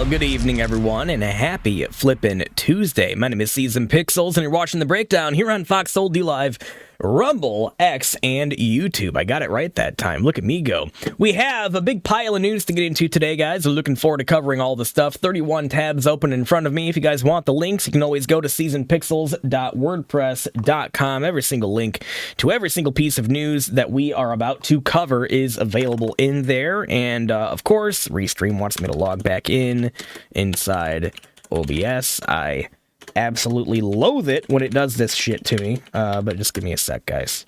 good evening, everyone, and a happy flippin' Tuesday. My name is Season Pixels, and you're watching The Breakdown here on Fox Soul D Live, Rumble, X, and YouTube. I got it right that time. Look at me go. We have a big pile of news to get into today, guys. We're looking forward to covering all the stuff. 31 tabs open in front of me. If you guys want the links, you can always go to seasonpixels.wordpress.com. Every single link to every single piece of news that we are about to cover is available in there. And, of course, Restream wants me to log back inside OBS. I absolutely loathe it when it does this shit to me, but just give me a sec, guys.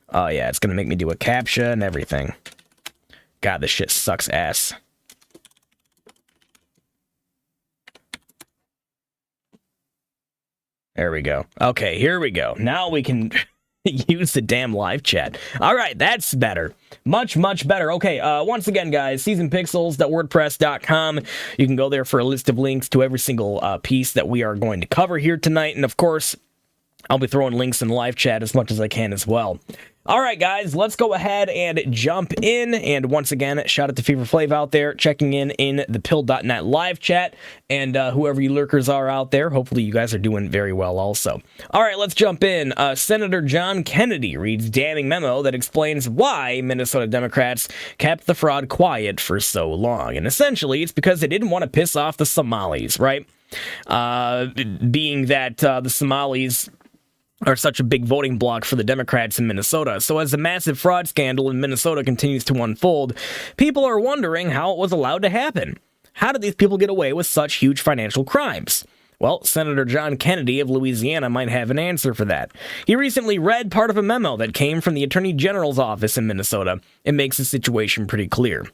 Oh yeah, it's gonna make me do a CAPTCHA and everything. God, this shit sucks ass. There we go. Okay, here we go. Now we can use the damn live chat. All right, that's better. Much, much better. Okay, once again, guys, seasonpixels.wordpress.com. You can go there for a list of links to every single piece that we are going to cover here tonight. And, of course, I'll be throwing links in the live chat as much as I can as well. All right, guys, let's go ahead and jump in. And once again, shout out to Fever Flav out there checking in the Pill.net live chat. And whoever you lurkers are out there, hopefully you guys are doing very well also. All right, let's jump in. Senator John Kennedy reads damning memo that explains why Minnesota Democrats kept the fraud quiet for so long. And essentially, it's because they didn't want to piss off the Somalis, right? Being that the Somalis are such a big voting bloc for the Democrats in Minnesota. So as the massive fraud scandal in Minnesota continues to unfold, people are wondering how it was allowed to happen. How did these people get away with such huge financial crimes? Well, Senator John Kennedy of Louisiana might have an answer for that. He recently read part of a memo that came from the Attorney General's office in Minnesota. It makes the situation pretty clear.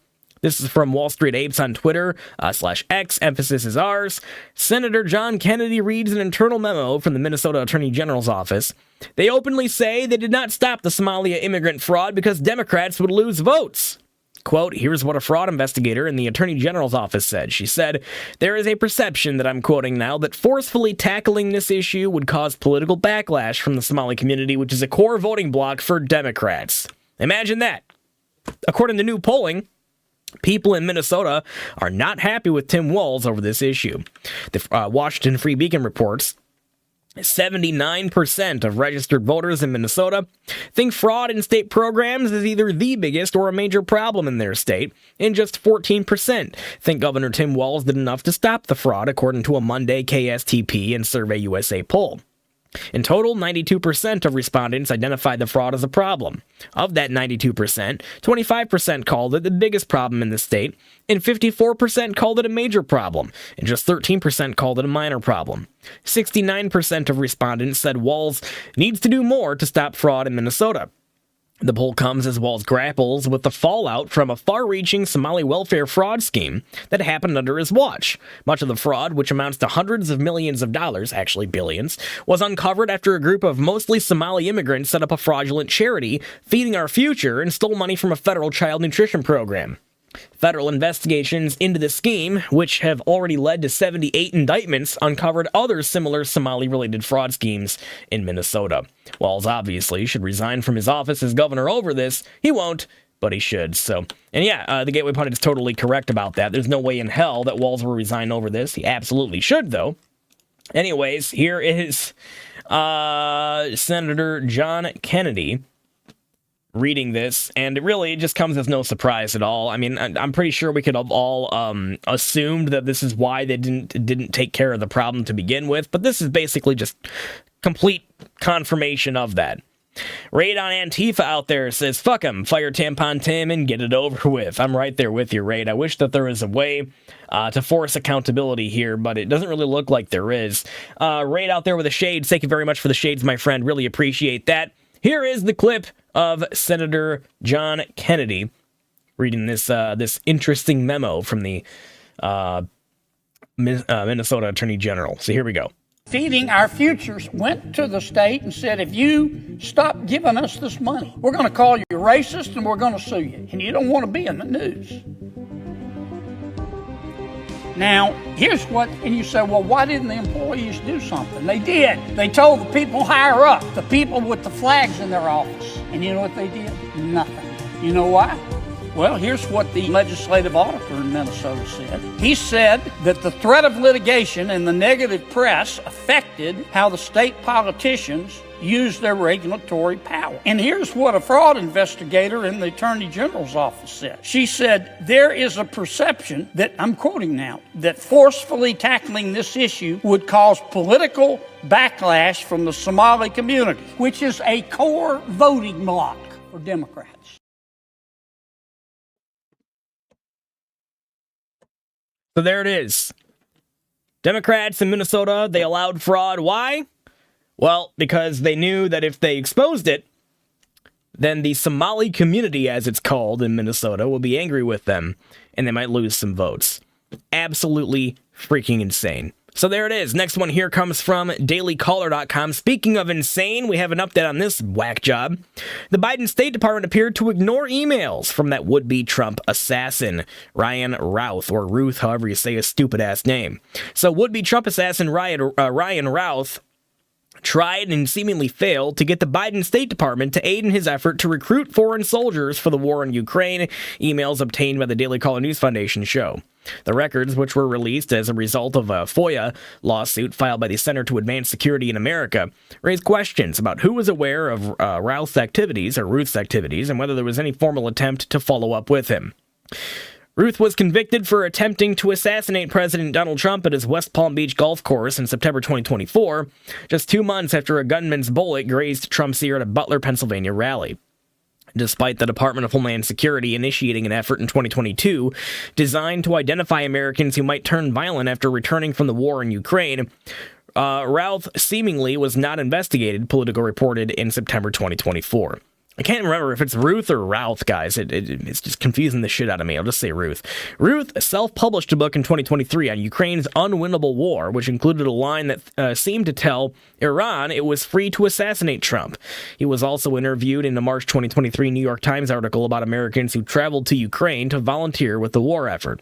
This is from Wall Street Apes on Twitter, /X, emphasis is ours. Senator John Kennedy reads an internal memo from the Minnesota Attorney General's office. They openly say they did not stop the Somalia immigrant fraud because Democrats would lose votes. Quote, here's what a fraud investigator in the Attorney General's office said. She said, there is a perception that I'm quoting now that forcefully tackling this issue would cause political backlash from the Somali community, which is a core voting bloc for Democrats. Imagine that. According to new polling, people in Minnesota are not happy with Tim Walz over this issue. The Washington Free Beacon reports 79% of registered voters in Minnesota think fraud in state programs is either the biggest or a major problem in their state, and just 14% think Governor Tim Walz did enough to stop the fraud, according to a Monday KSTP and Survey USA poll. In total, 92% of respondents identified the fraud as a problem. Of that 92%, 25% called it the biggest problem in the state, and 54% called it a major problem, and just 13% called it a minor problem. 69% of respondents said Walz needs to do more to stop fraud in Minnesota. The poll comes as Walz grapples with the fallout from a far-reaching Somali welfare fraud scheme that happened under his watch. Much of the fraud, which amounts to hundreds of millions of dollars, actually billions, was uncovered after a group of mostly Somali immigrants set up a fraudulent charity, Feeding Our Future, and stole money from a federal child nutrition program. Federal investigations into the scheme, which have already led to 78 indictments, uncovered other similar Somali-related fraud schemes in Minnesota. Walz obviously should resign from his office as governor over this. He won't, but he should. So, and yeah, the Gateway Pundit is totally correct about that. There's no way in hell that Walz will resign over this. He absolutely should, though. Anyways, here is Senator John Kennedy reading this, and it really just comes as no surprise at all. I mean, I'm pretty sure we could have all assumed that this is why they didn't take care of the problem to begin with, but this is basically just complete confirmation of that. Raid on Antifa out there says, fuck him, fire Tampon Tim and get it over with. I'm right there with you, Raid. I wish that there was a way to force accountability here, but it doesn't really look like there is. Raid out there with the shades, thank you very much for the shades, my friend. Really appreciate that. Here is the clip of Senator John Kennedy reading this interesting memo from the Minnesota Attorney General. So here we go. Feeding Our Futures went to the state and said, if you stop giving us this money, we're going to call you racist and we're going to sue you. And you don't want to be in the news. Now, here's what, and you say, well, why didn't the employees do something? They did. They told the people higher up, the people with the flags in their office. And you know what they did? Nothing. You know why? Well, here's what the legislative auditor in Minnesota said. He said that the threat of litigation and the negative press affected how the state politicians use their regulatory power. And here's what a fraud investigator in the Attorney General's office said. She said, there is a perception that, I'm quoting now, that forcefully tackling this issue would cause political backlash from the Somali community, which is a core voting bloc for Democrats. So there it is. Democrats in Minnesota, they allowed fraud. Why? Well, because they knew that if they exposed it, then the Somali community, as it's called in Minnesota, will be angry with them, and they might lose some votes. Absolutely freaking insane. So there it is. Next one here comes from dailycaller.com. Speaking of insane, we have an update on this whack job. The Biden State Department appeared to ignore emails from that would-be Trump assassin, Ryan Routh, or Ruth, however you say his stupid-ass name. So would-be Trump assassin Ryan Routh tried and seemingly failed to get the Biden State Department to aid in his effort to recruit foreign soldiers for the war in Ukraine, emails obtained by the Daily Caller News Foundation show. The records, which were released as a result of a FOIA lawsuit filed by the Center to Advance Security in America, raised questions about who was aware of Ruth's activities, and whether there was any formal attempt to follow up with him. Ruth was convicted for attempting to assassinate President Donald Trump at his West Palm Beach golf course in September 2024, just 2 months after a gunman's bullet grazed Trump's ear at a Butler, Pennsylvania rally. Despite the Department of Homeland Security initiating an effort in 2022 designed to identify Americans who might turn violent after returning from the war in Ukraine, Routh seemingly was not investigated, Politico reported in September 2024. I can't remember if it's Ruth or Routh, guys. It's just confusing the shit out of me. I'll just say Ruth. Ruth self-published a book in 2023 on Ukraine's unwinnable war, which included a line that seemed to tell Iran it was free to assassinate Trump. He was also interviewed in a March 2023 New York Times article about Americans who traveled to Ukraine to volunteer with the war effort.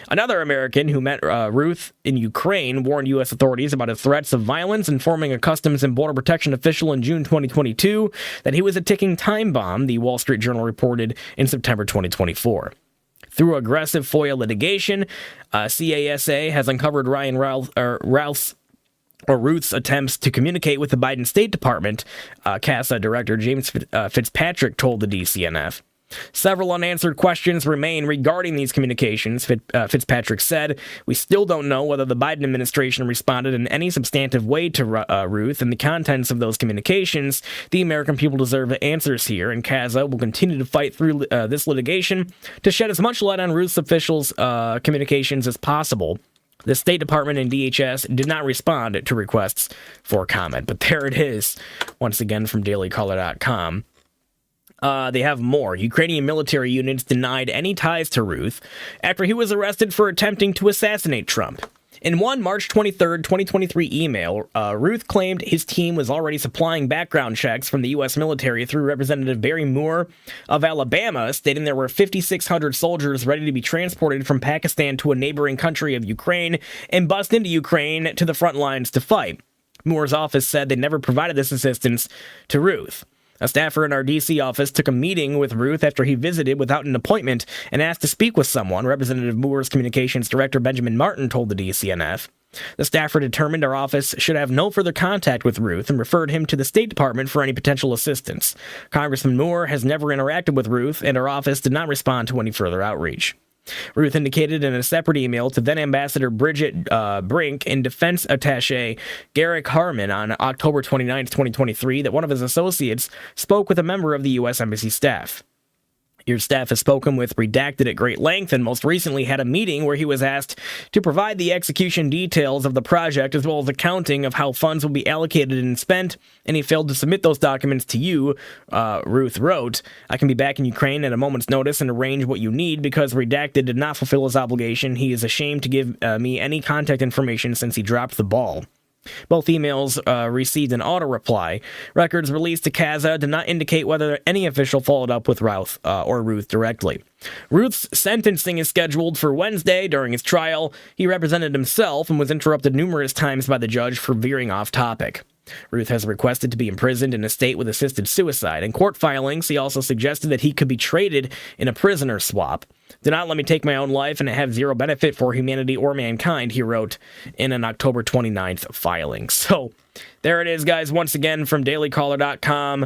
Another American who met Ruth in Ukraine warned U.S. authorities about his threats of violence, informing a Customs and Border Protection official in June 2022 that he was a ticking time bomb, the Wall Street Journal reported in September 2024. Through aggressive FOIA litigation, CASA has uncovered Ryan Ruth's attempts to communicate with the Biden State Department, CASA Director James Fitzpatrick told the DCNF. Several unanswered questions remain regarding these communications, Fitzpatrick said. We still don't know whether the Biden administration responded in any substantive way to Ruth and the contents of those communications. The American people deserve answers here, and CASA will continue to fight through this litigation to shed as much light on Ruth's officials' communications as possible. The State Department and DHS did not respond to requests for comment, but there it is, once again from dailycaller.com. They have more. Ukrainian military units denied any ties to Ruth after he was arrested for attempting to assassinate Trump. In one March 23, 2023 email, Ruth claimed his team was already supplying background checks from the U.S. military through Representative Barry Moore of Alabama, stating there were 5,600 soldiers ready to be transported from Pakistan to a neighboring country of Ukraine and bussed into Ukraine to the front lines to fight. Moore's office said they never provided this assistance to Ruth. A staffer in our D.C. office took a meeting with Ruth after he visited without an appointment and asked to speak with someone, Representative Moore's communications director Benjamin Martin told the DCNF. The staffer determined our office should have no further contact with Ruth and referred him to the State Department for any potential assistance. Congressman Moore has never interacted with Ruth, and our office did not respond to any further outreach. Ruth indicated in a separate email to then-Ambassador Bridget Brink and Defense Attaché Garrick Harmon on October 29, 2023, that one of his associates spoke with a member of the U.S. Embassy staff. Your staff has spoken with Redacted at great length and most recently had a meeting where he was asked to provide the execution details of the project as well as accounting of how funds will be allocated and spent, and he failed to submit those documents to you, Ruth wrote. I can be back in Ukraine at a moment's notice and arrange what you need because Redacted did not fulfill his obligation. He is ashamed to give me any contact information since he dropped the ball. Both emails received an auto-reply. Records released to CASA did not indicate whether any official followed up with Routh or Ruth directly. Ruth's sentencing is scheduled for Wednesday. During his trial, he represented himself and was interrupted numerous times by the judge for veering off topic. Ruth has requested to be imprisoned in a state with assisted suicide. In court filings, he also suggested that he could be traded in a prisoner swap. Do not let me take my own life and have zero benefit for humanity or mankind, he wrote in an October 29th filing. So there it is, guys, once again from dailycaller.com.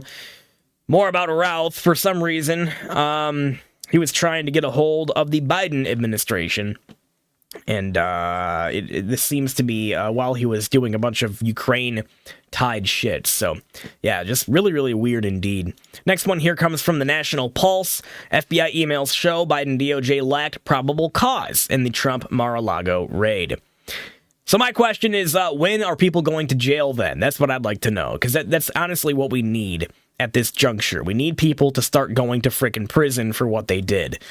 More about Routh. For some reason, he was trying to get a hold of the Biden administration. And this seems to be while he was doing a bunch of Ukraine-tied shit. So, yeah, just really, really weird indeed. Next one here comes from the National Pulse. FBI emails show Biden DOJ lacked probable cause in the Trump Mar-a-Lago raid. So my question is, when are people going to jail then? That's what I'd like to know, because that's honestly what we need at this juncture. We need people to start going to frickin' prison for what they did.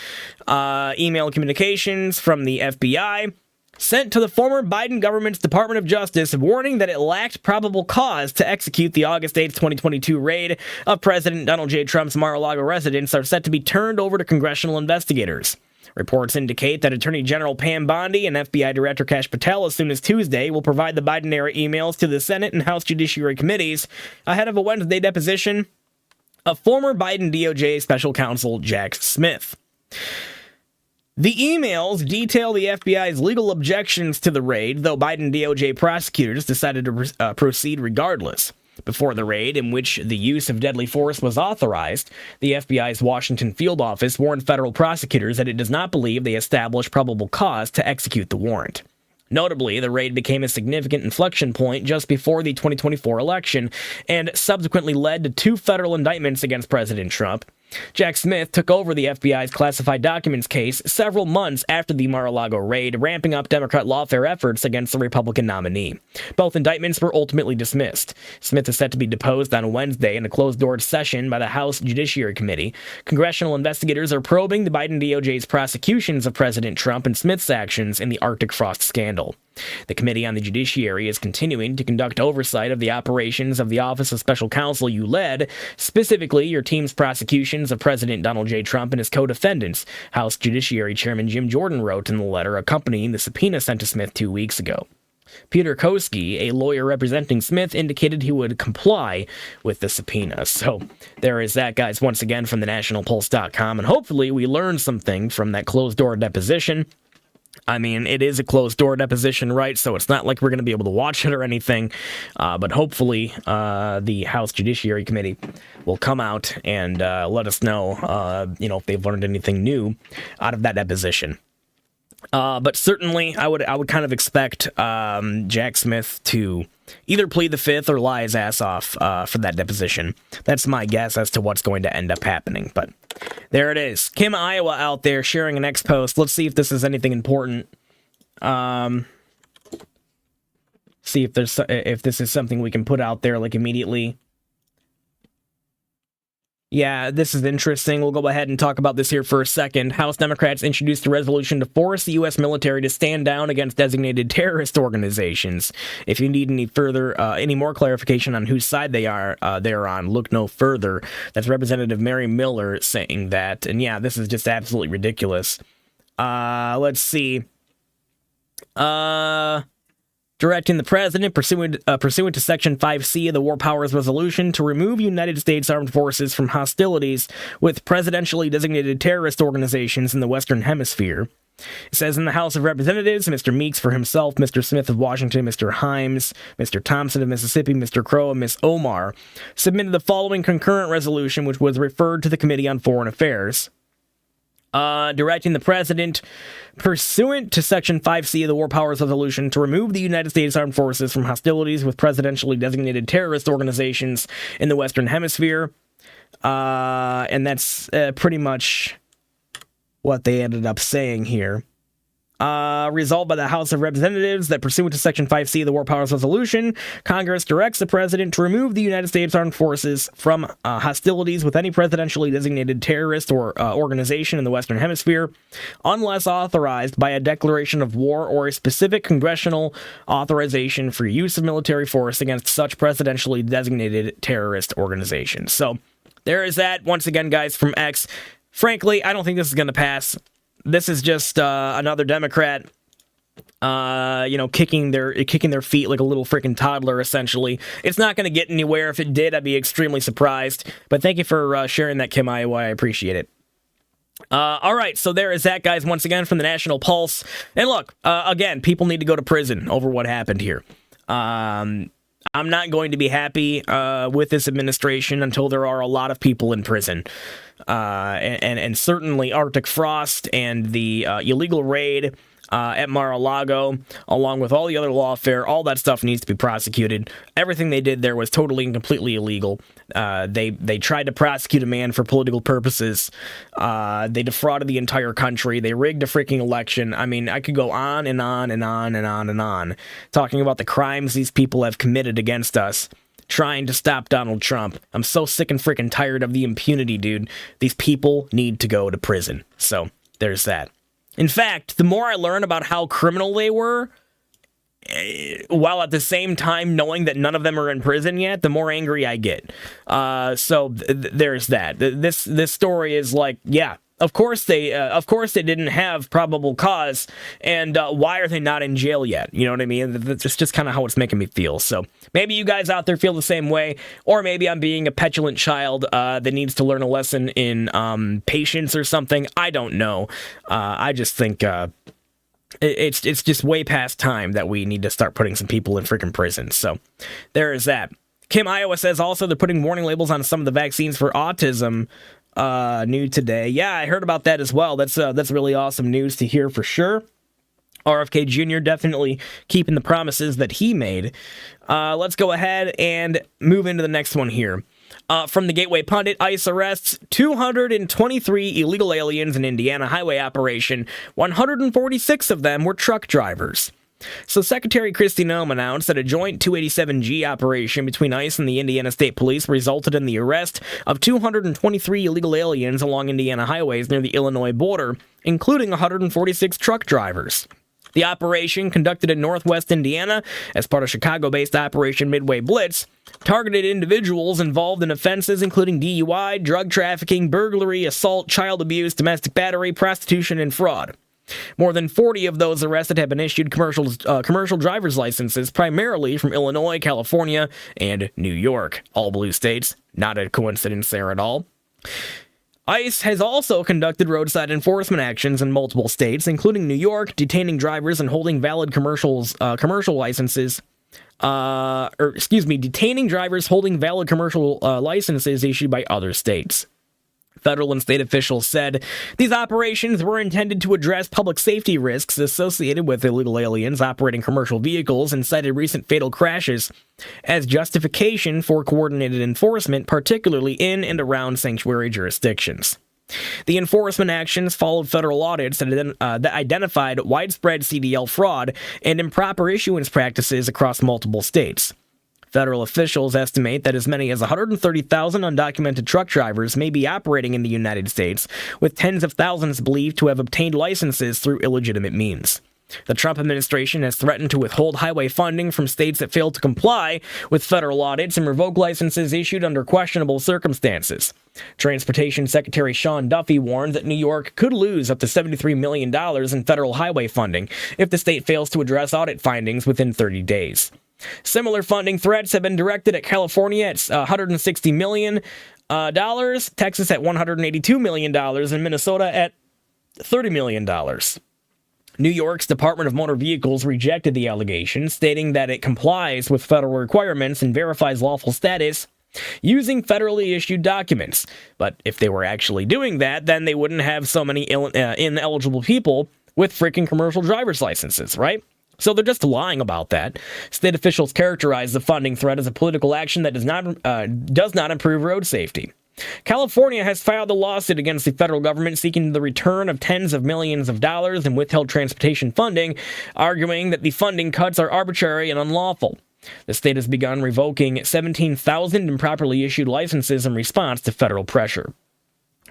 Email communications from the FBI sent to the former Biden government's Department of Justice warning that it lacked probable cause to execute the August 8th, 2022 raid of President Donald J. Trump's Mar-a-Lago residence are set to be turned over to congressional investigators. Reports indicate that Attorney General Pam Bondi and FBI Director Kash Patel as soon as Tuesday will provide the Biden-era emails to the Senate and House Judiciary Committees ahead of a Wednesday deposition of former Biden DOJ Special Counsel Jack Smith. The emails detail the FBI's legal objections to the raid, though Biden DOJ prosecutors decided to proceed regardless. Before the raid, in which the use of deadly force was authorized, the FBI's Washington field office warned federal prosecutors that it does not believe they established probable cause to execute the warrant. Notably, the raid became a significant inflection point just before the 2024 election and subsequently led to 2 federal indictments against President Trump. Jack Smith took over the FBI's classified documents case several months after the Mar-a-Lago raid, ramping up Democrat lawfare efforts against the Republican nominee. Both indictments were ultimately dismissed. Smith is set to be deposed on Wednesday in a closed-door session by the House Judiciary Committee. Congressional investigators are probing the Biden DOJ's prosecutions of President Trump and Smith's actions in the Arctic Frost scandal. The Committee on the Judiciary is continuing to conduct oversight of the operations of the Office of Special Counsel you led, specifically your team's prosecutions of President Donald J. Trump and his co-defendants, House Judiciary Chairman Jim Jordan wrote in the letter accompanying the subpoena sent to Smith 2 weeks ago. Peter Koski, a lawyer representing Smith, indicated he would comply with the subpoena. So there is that, guys, once again from the nationalpulse.com, and hopefully we learned something from that closed-door deposition. I mean, it is a closed-door deposition, right? So it's not like we're going to be able to watch it or anything. But hopefully the House Judiciary Committee will come out and let us know, if they've learned anything new out of that deposition. But certainly, I would kind of expect Jack Smith to either plead the fifth or lie his ass off for that deposition. That's my guess as to what's going to end up happening. But there it is. Kim Iowa out there sharing an X post. Let's see if this is anything important. See if this is something we can put out there like immediately. Yeah, this is interesting. We'll go ahead and talk about this here for a second. House Democrats introduced a resolution to force the U.S. military to stand down against designated terrorist organizations. If you need any more clarification on whose side they're on, look no further. That's Representative Mary Miller saying that. And yeah, this is just absolutely ridiculous. Let's see. Directing the president, pursuant to Section 5C of the War Powers Resolution, to remove United States Armed Forces from hostilities with presidentially designated terrorist organizations in the Western Hemisphere. It says in the House of Representatives, Mr. Meeks for himself, Mr. Smith of Washington, Mr. Himes, Mr. Thompson of Mississippi, Mr. Crow, and Ms. Omar submitted the following concurrent resolution, which was referred to the Committee on Foreign Affairs. Directing the president, pursuant to Section 5C of the War Powers Resolution, to remove the United States Armed Forces from hostilities with presidentially designated terrorist organizations in the Western Hemisphere. And that's pretty much what they ended up saying here. Resolved by the House of Representatives that pursuant to Section 5C of the War Powers Resolution, Congress directs the President to remove the United States Armed Forces from hostilities with any presidentially designated terrorist or organization in the Western Hemisphere, unless authorized by a declaration of war or a specific congressional authorization for use of military force against such presidentially designated terrorist organizations. So, there is that. Once again, guys, from X. Frankly, I don't think this is going to pass. This is just another Democrat kicking their feet like a little freaking toddler, essentially. It's not going to get anywhere. If it did, I'd be extremely surprised. But thank you for sharing that, Kim Iowa. I appreciate it. All right, so there is that, guys, once again from the National Pulse. And look, again, people need to go to prison over what happened here. I'm not going to be happy with this administration until there are a lot of people in prison. And certainly Arctic Frost and the illegal raid at Mar-a-Lago, along with all the other lawfare, all that stuff needs to be prosecuted. Everything they did there was totally and completely illegal. They tried to prosecute a man for political purposes. They defrauded the entire country. They rigged a freaking election. I mean, I could go on and on and on and on and on, talking about the crimes these people have committed against us, trying to stop Donald Trump. I'm so sick and freaking tired of the impunity, dude. These people need to go to prison. So, there's that. In fact, the more I learn about how criminal they were, while at the same time knowing that none of them are in prison yet, the more angry I get. There's that. This story is like, yeah, of course they didn't have probable cause, and why are they not in jail yet? You know what I mean? That's just kind of how it's making me feel. So maybe you guys out there feel the same way, or maybe I'm being a petulant child that needs to learn a lesson in patience or something. I don't know. I just think it's just way past time that we need to start putting some people in freaking prison. So there is that. Kim Iowa says also they're putting warning labels on some of the vaccines for autism. New today. Yeah, I heard about that as well. That's really awesome news to hear for sure. RFK Jr. definitely keeping the promises that he made. Let's go ahead and move into the next one here. From the Gateway Pundit, ICE arrests 223 illegal aliens in Indiana highway operation. 146 of them were truck drivers. So Secretary Kristi Noem announced that a joint 287G operation between ICE and the Indiana State Police resulted in the arrest of 223 illegal aliens along Indiana highways near the Illinois border, including 146 truck drivers. The operation, conducted in northwest Indiana as part of Chicago-based Operation Midway Blitz, targeted individuals involved in offenses including DUI, drug trafficking, burglary, assault, child abuse, domestic battery, prostitution, and fraud. More than 40 of those arrested have been issued commercial driver's licenses, primarily from Illinois, California, and New York, all blue states. Not a coincidence there at all. ICE has also conducted roadside enforcement actions in multiple states, including New York, detaining drivers and holding valid commercial licenses. Detaining drivers holding valid commercial licenses issued by other states. Federal and state officials said these operations were intended to address public safety risks associated with illegal aliens operating commercial vehicles and cited recent fatal crashes as justification for coordinated enforcement, particularly in and around sanctuary jurisdictions. The enforcement actions followed federal audits that identified widespread CDL fraud and improper issuance practices across multiple states. Federal officials estimate that as many as 130,000 undocumented truck drivers may be operating in the United States, with tens of thousands believed to have obtained licenses through illegitimate means. The Trump administration has threatened to withhold highway funding from states that fail to comply with federal audits and revoke licenses issued under questionable circumstances. Transportation Secretary Sean Duffy warned that New York could lose up to $73 million in federal highway funding if the state fails to address audit findings within 30 days. Similar funding threats have been directed at California at $160 million, Texas at $182 million, and Minnesota at $30 million. New York's Department of Motor Vehicles rejected the allegation, stating that it complies with federal requirements and verifies lawful status using federally issued documents. But if they were actually doing that, then they wouldn't have so many ineligible people with freaking commercial driver's licenses, right? So they're just lying about that. State officials characterize the funding threat as a political action that does not improve road safety. California has filed a lawsuit against the federal government seeking the return of tens of millions of dollars in withheld transportation funding, arguing that the funding cuts are arbitrary and unlawful. The state has begun revoking 17,000 improperly issued licenses in response to federal pressure.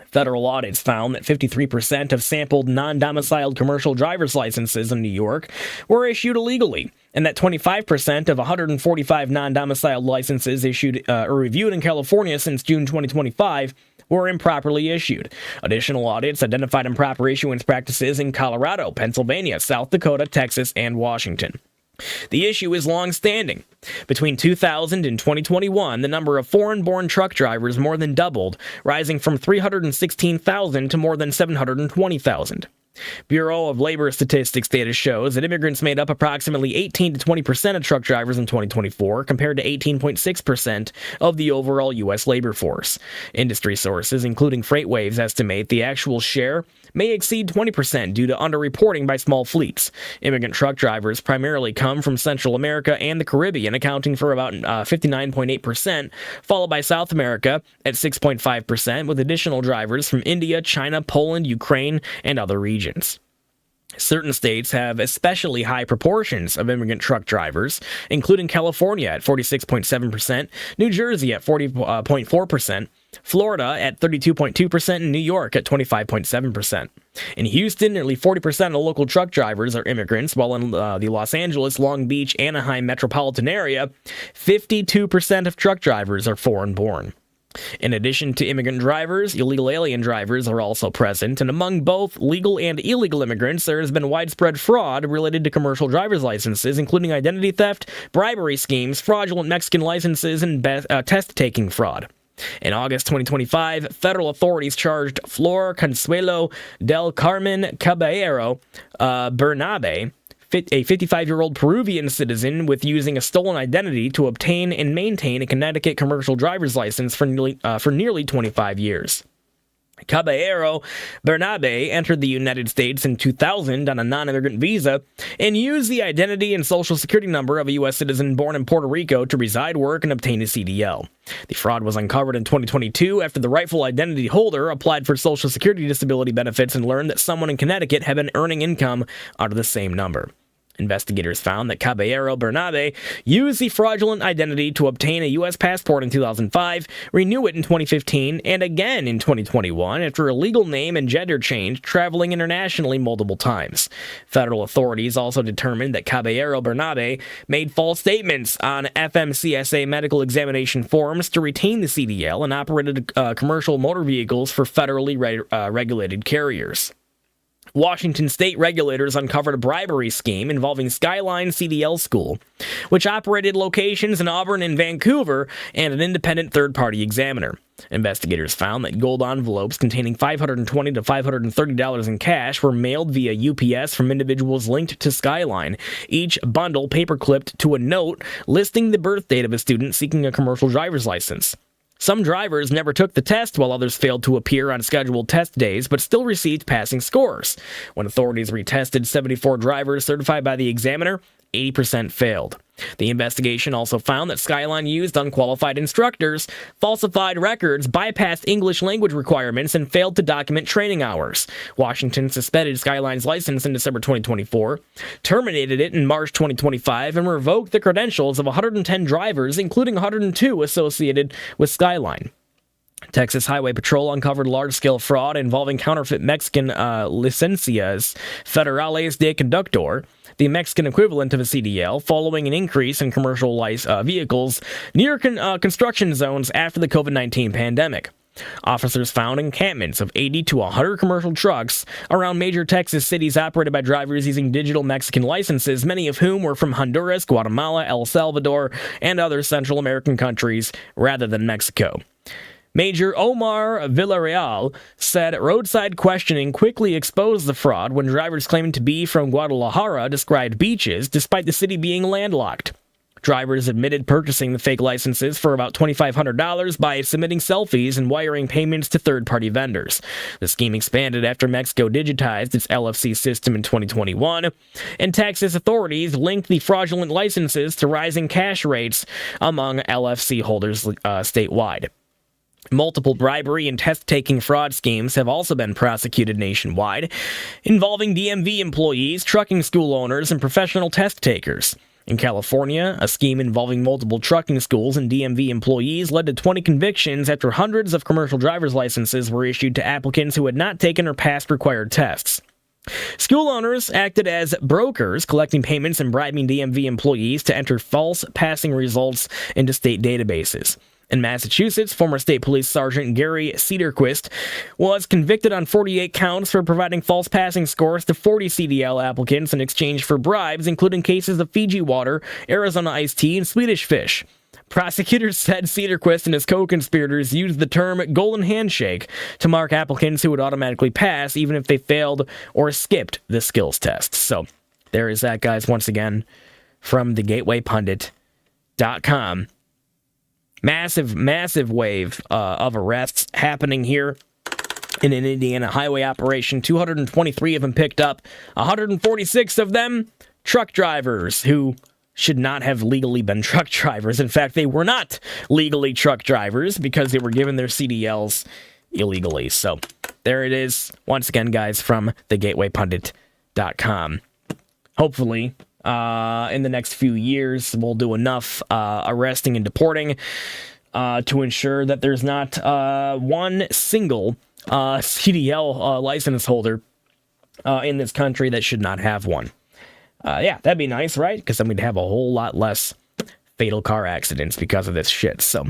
Federal audits found that 53% of sampled non-domiciled commercial driver's licenses in New York were issued illegally, and that 25% of 145 non-domiciled licenses issued or reviewed in California since June 2025 were improperly issued. Additional audits identified improper issuance practices in Colorado, Pennsylvania, South Dakota, Texas, and Washington. The issue is long-standing. Between 2000 and 2021, the number of foreign-born truck drivers more than doubled, rising from 316,000 to more than 720,000. Bureau of Labor Statistics data shows that immigrants made up approximately 18 to 20% of truck drivers in 2024, compared to 18.6% of the overall U.S. labor force. Industry sources, including FreightWaves, estimate the actual share may exceed 20% due to underreporting by small fleets. Immigrant truck drivers primarily come from Central America and the Caribbean, accounting for about 59.8%, followed by South America at 6.5%, with additional drivers from India, China, Poland, Ukraine, and other regions. Certain states have especially high proportions of immigrant truck drivers, including California at 46.7%, New Jersey at 40.4%, Florida at 32.2%, and New York at 25.7%. In Houston, nearly 40% of local truck drivers are immigrants, while in the Los Angeles, Long Beach, Anaheim metropolitan area, 52% of truck drivers are foreign-born. In addition to immigrant drivers, illegal alien drivers are also present, and among both legal and illegal immigrants, there has been widespread fraud related to commercial driver's licenses, including identity theft, bribery schemes, fraudulent Mexican licenses, and test-taking fraud. In August 2025, federal authorities charged Flor Consuelo del Carmen Caballero Bernabe, a 55-year-old Peruvian citizen, with using a stolen identity to obtain and maintain a Connecticut commercial driver's license for nearly 25 years. Caballero Bernabe entered the United States in 2000 on a non-immigrant visa and used the identity and social security number of a U.S. citizen born in Puerto Rico to reside, work, and obtain a CDL. The fraud was uncovered in 2022 after the rightful identity holder applied for Social Security disability benefits and learned that someone in Connecticut had been earning income under the same number. Investigators found that Caballero Bernabe used the fraudulent identity to obtain a U.S. passport in 2005, renew it in 2015, and again in 2021 after a legal name and gender change, traveling internationally multiple times. Federal authorities also determined that Caballero Bernabe made false statements on FMCSA medical examination forms to retain the CDL and operated commercial motor vehicles for federally regulated carriers. Washington state regulators uncovered a bribery scheme involving Skyline CDL School, which operated locations in Auburn and Vancouver, and an independent third-party examiner. Investigators found that gold envelopes containing $520 to $530 in cash were mailed via UPS from individuals linked to Skyline, each bundle paperclipped to a note listing the birth date of a student seeking a commercial driver's license. Some drivers never took the test, while others failed to appear on scheduled test days, but still received passing scores. When authorities retested 74 drivers certified by the examiner, 80% failed. The investigation also found that Skyline used unqualified instructors, falsified records, bypassed English language requirements, and failed to document training hours. Washington suspended Skyline's license in December 2024, terminated it in March 2025, and revoked the credentials of 110 drivers, including 102 associated with Skyline. Texas Highway Patrol uncovered large-scale fraud involving counterfeit Mexican licencias federales de conductor, the Mexican equivalent of a CDL, following an increase in commercial vehicles near construction zones after the COVID-19 pandemic. Officers found encampments of 80 to 100 commercial trucks around major Texas cities operated by drivers using digital Mexican licenses, many of whom were from Honduras, Guatemala, El Salvador, and other Central American countries rather than Mexico. Major Omar Villarreal said roadside questioning quickly exposed the fraud when drivers claiming to be from Guadalajara described beaches despite the city being landlocked. Drivers admitted purchasing the fake licenses for about $2,500 by submitting selfies and wiring payments to third-party vendors. The scheme expanded after Mexico digitized its LFC system in 2021, and Texas authorities linked the fraudulent licenses to rising cash rates among LFC holders statewide. Multiple bribery and test-taking fraud schemes have also been prosecuted nationwide, involving DMV employees, trucking school owners, and professional test takers. In California, a scheme involving multiple trucking schools and DMV employees led to 20 convictions after hundreds of commercial driver's licenses were issued to applicants who had not taken or passed required tests. School owners acted as brokers, collecting payments and bribing DMV employees to enter false passing results into state databases. In Massachusetts, former state police sergeant Gary Cederquist was convicted on 48 counts for providing false passing scores to 40 CDL applicants in exchange for bribes, including cases of Fiji water, Arizona iced tea, and Swedish fish. Prosecutors said Cederquist and his co-conspirators used the term golden handshake to mark applicants who would automatically pass even if they failed or skipped the skills test. So there is that, guys, once again, from thegatewaypundit.com. Massive wave of arrests happening here in an Indiana highway operation. 223 of them picked up. 146 of them truck drivers who should not have legally been truck drivers. In fact, they were not legally truck drivers because they were given their CDLs illegally. So there it is. Once again, guys, from thegatewaypundit.com. Hopefully, in the next few years, we'll do enough arresting and deporting to ensure that there's not one single CDL license holder in this country that should not have one. Yeah, that'd be nice, right? Because then we'd have a whole lot less fatal car accidents because of this shit. So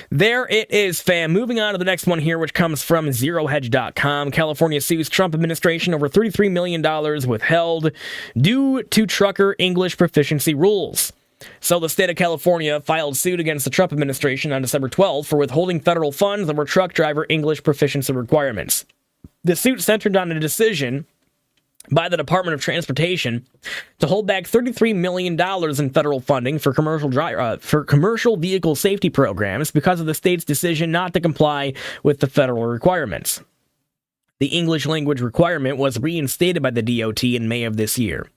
there it is, fam. Moving on to the next one here, which comes from ZeroHedge.com. California sues Trump administration over $33 million withheld due to trucker English proficiency rules. So the state of California filed suit against the Trump administration on December 12th for withholding federal funds over truck driver English proficiency requirements. The suit centered on a decision by the Department of Transportation to hold back $33 million in federal funding for commercial vehicle safety programs because of the state's decision not to comply with the federal requirements. The English language requirement was reinstated by the DOT in May of this year.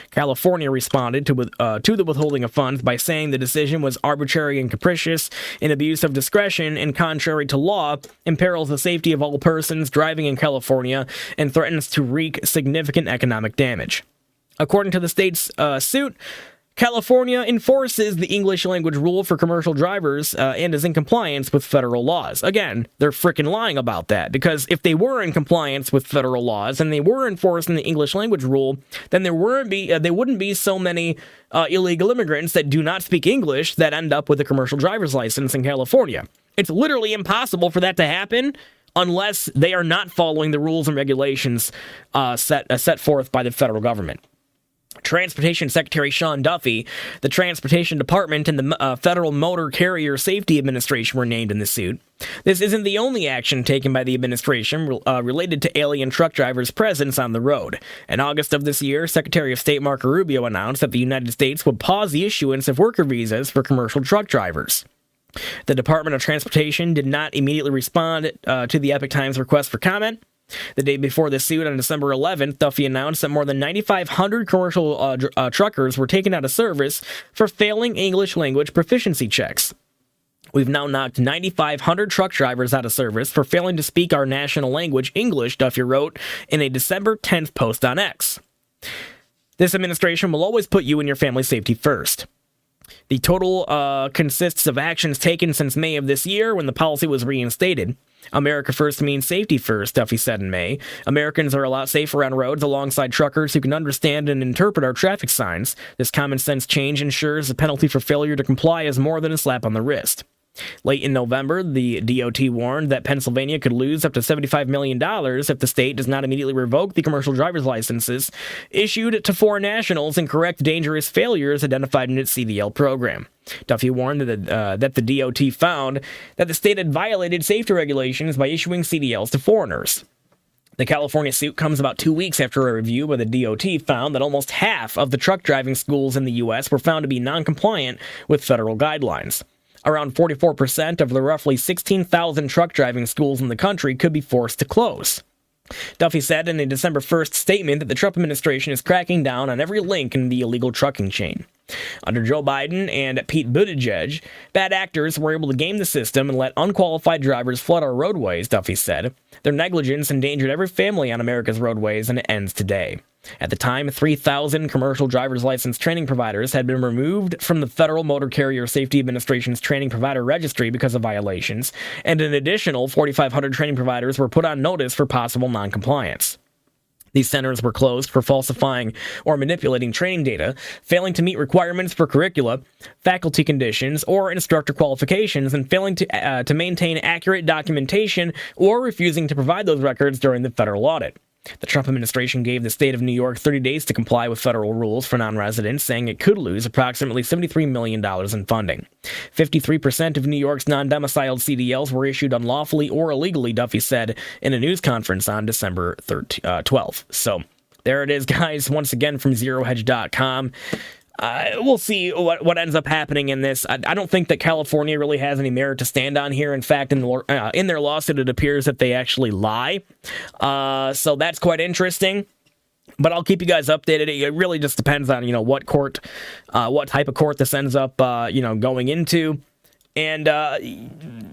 California responded to the withholding of funds by saying the decision was arbitrary and capricious, an abuse of discretion, and contrary to law, imperils the safety of all persons driving in California, and threatens to wreak significant economic damage. According to the state's suit, California enforces the English language rule for commercial drivers and is in compliance with federal laws. Again, they're freaking lying about that, because if they were in compliance with federal laws and they were enforcing the English language rule, then there wouldn't be so many illegal immigrants that do not speak English that end up with a commercial driver's license in California. It's literally impossible for that to happen unless they are not following the rules and regulations set forth by the federal government. Transportation Secretary Sean Duffy, the Transportation Department, and the Federal Motor Carrier Safety Administration were named in the suit. This isn't the only action taken by the administration related to alien truck drivers' presence on the road. In August of this year, Secretary of State Marco Rubio announced that the United States would pause the issuance of worker visas for commercial truck drivers. The Department of Transportation did not immediately respond to the Epoch Times request for comment. The day before the suit, on December 11th, Duffy announced that more than 9,500 commercial truckers were taken out of service for failing English language proficiency checks. We've now knocked 9,500 truck drivers out of service for failing to speak our national language, English, Duffy wrote in a December 10th post on X. This administration will always put you and your family's safety first. The total consists of actions taken since May of this year when the policy was reinstated. America first means safety first, Duffy said in May. Americans are a lot safer on roads alongside truckers who can understand and interpret our traffic signs. This common sense change ensures the penalty for failure to comply is more than a slap on the wrist. Late in November, the DOT warned that Pennsylvania could lose up to $75 million if the state does not immediately revoke the commercial driver's licenses issued to foreign nationals and correct dangerous failures identified in its CDL program. Duffy warned that the DOT found that the state had violated safety regulations by issuing CDLs to foreigners. The California suit comes about 2 weeks after a review by the DOT found that almost half of the truck driving schools in the U.S. were found to be non-compliant with federal guidelines. Around 44% of the roughly 16,000 truck driving schools in the country could be forced to close. Duffy said in a December 1st statement that the Trump administration is cracking down on every link in the illegal trucking chain. Under Joe Biden and Pete Buttigieg, bad actors were able to game the system and let unqualified drivers flood our roadways, Duffy said. Their negligence endangered every family on America's roadways, and it ends today. At the time, 3,000 commercial driver's license training providers had been removed from the Federal Motor Carrier Safety Administration's training provider registry because of violations, and an additional 4,500 training providers were put on notice for possible noncompliance. These centers were closed for falsifying or manipulating training data, failing to meet requirements for curricula, faculty conditions, or instructor qualifications, and failing to maintain accurate documentation or refusing to provide those records during the federal audit. The Trump administration gave the state of New York 30 days to comply with federal rules for non-residents, saying it could lose approximately $73 million in funding. 53% of New York's non-domiciled CDLs were issued unlawfully or illegally, Duffy said in a news conference on December 12th. So there it is, guys, once again from ZeroHedge.com. We'll see what ends up happening in this. I don't think that California really has any merit to stand on here. In fact, in their lawsuit, it appears that they actually lie. So that's quite interesting. But I'll keep you guys updated. It really just depends on what type of court this ends up going into. And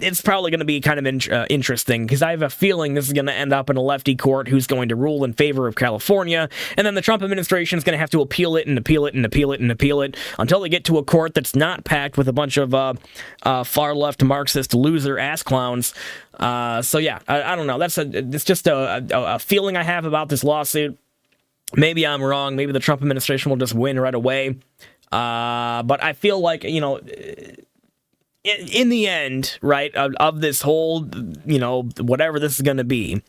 it's probably going to be kind of interesting because I have a feeling this is going to end up in a lefty court who's going to rule in favor of California. And then the Trump administration is going to have to appeal it and appeal it and appeal it and appeal it until they get to a court that's not packed with a bunch of far-left Marxist loser ass clowns. So, yeah, I don't know. It's just a feeling I have about this lawsuit. Maybe I'm wrong. Maybe the Trump administration will just win right away. But I feel like, in the end, right, of this whole, whatever this is going to be,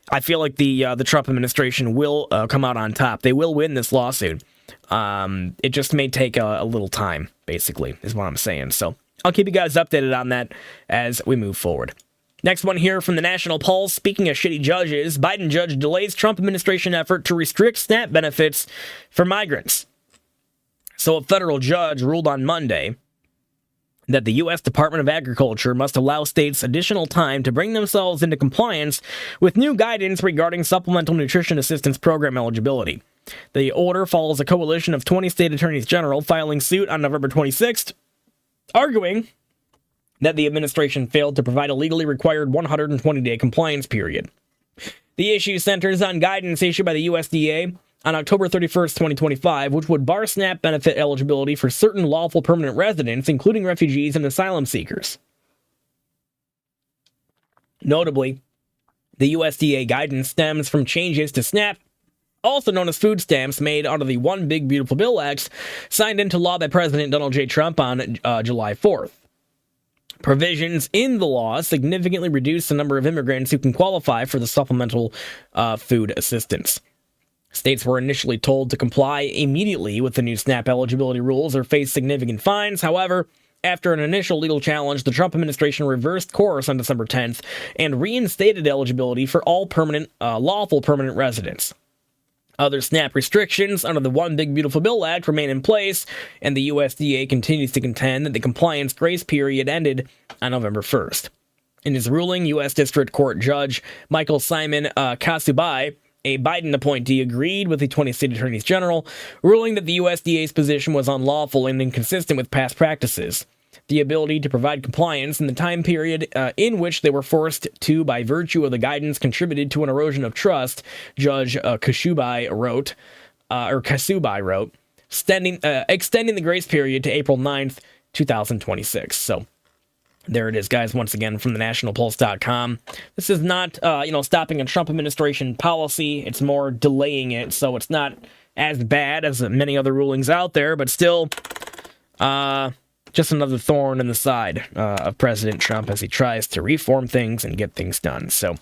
I feel like the Trump administration will come out on top. They will win this lawsuit. It just may take a little time, basically, is what I'm saying. So I'll keep you guys updated on that as we move forward. Next one here from the National Pulse. Speaking of shitty judges, Biden judge delays Trump administration effort to restrict SNAP benefits for migrants. So a federal judge ruled on Monday that the U.S. Department of Agriculture must allow states additional time to bring themselves into compliance with new guidance regarding Supplemental Nutrition Assistance Program eligibility. The order follows a coalition of 20 state attorneys general filing suit on November 26th, arguing that the administration failed to provide a legally required 120-day compliance period. The issue centers on guidance issued by the USDA on October 31st, 2025, which would bar SNAP benefit eligibility for certain lawful permanent residents, including refugees and asylum seekers. Notably, the USDA guidance stems from changes to SNAP, also known as food stamps, made under the One Big Beautiful Bill Act, signed into law by President Donald J. Trump on July 4th. Provisions in the law significantly reduce the number of immigrants who can qualify for the supplemental food assistance. States were initially told to comply immediately with the new SNAP eligibility rules or face significant fines. However, after an initial legal challenge, the Trump administration reversed course on December 10th and reinstated eligibility for all lawful permanent residents. Other SNAP restrictions under the One Big Beautiful Bill Act remain in place, and the USDA continues to contend that the compliance grace period ended on November 1st. In his ruling, U.S. District Court Judge Michael Simon Kasubai, a Biden appointee, agreed with the 20 state attorneys general, ruling that the USDA's position was unlawful and inconsistent with past practices. The ability to provide compliance in the time period in which they were forced to by virtue of the guidance contributed to an erosion of trust, Judge Kasubai wrote, extending the grace period to April 9th, 2026. So there it is, guys, once again from the nationalpulse.com. This is not, stopping a Trump administration policy. It's more delaying it, so it's not as bad as many other rulings out there, but still, just another thorn in the side of President Trump as he tries to reform things and get things done. So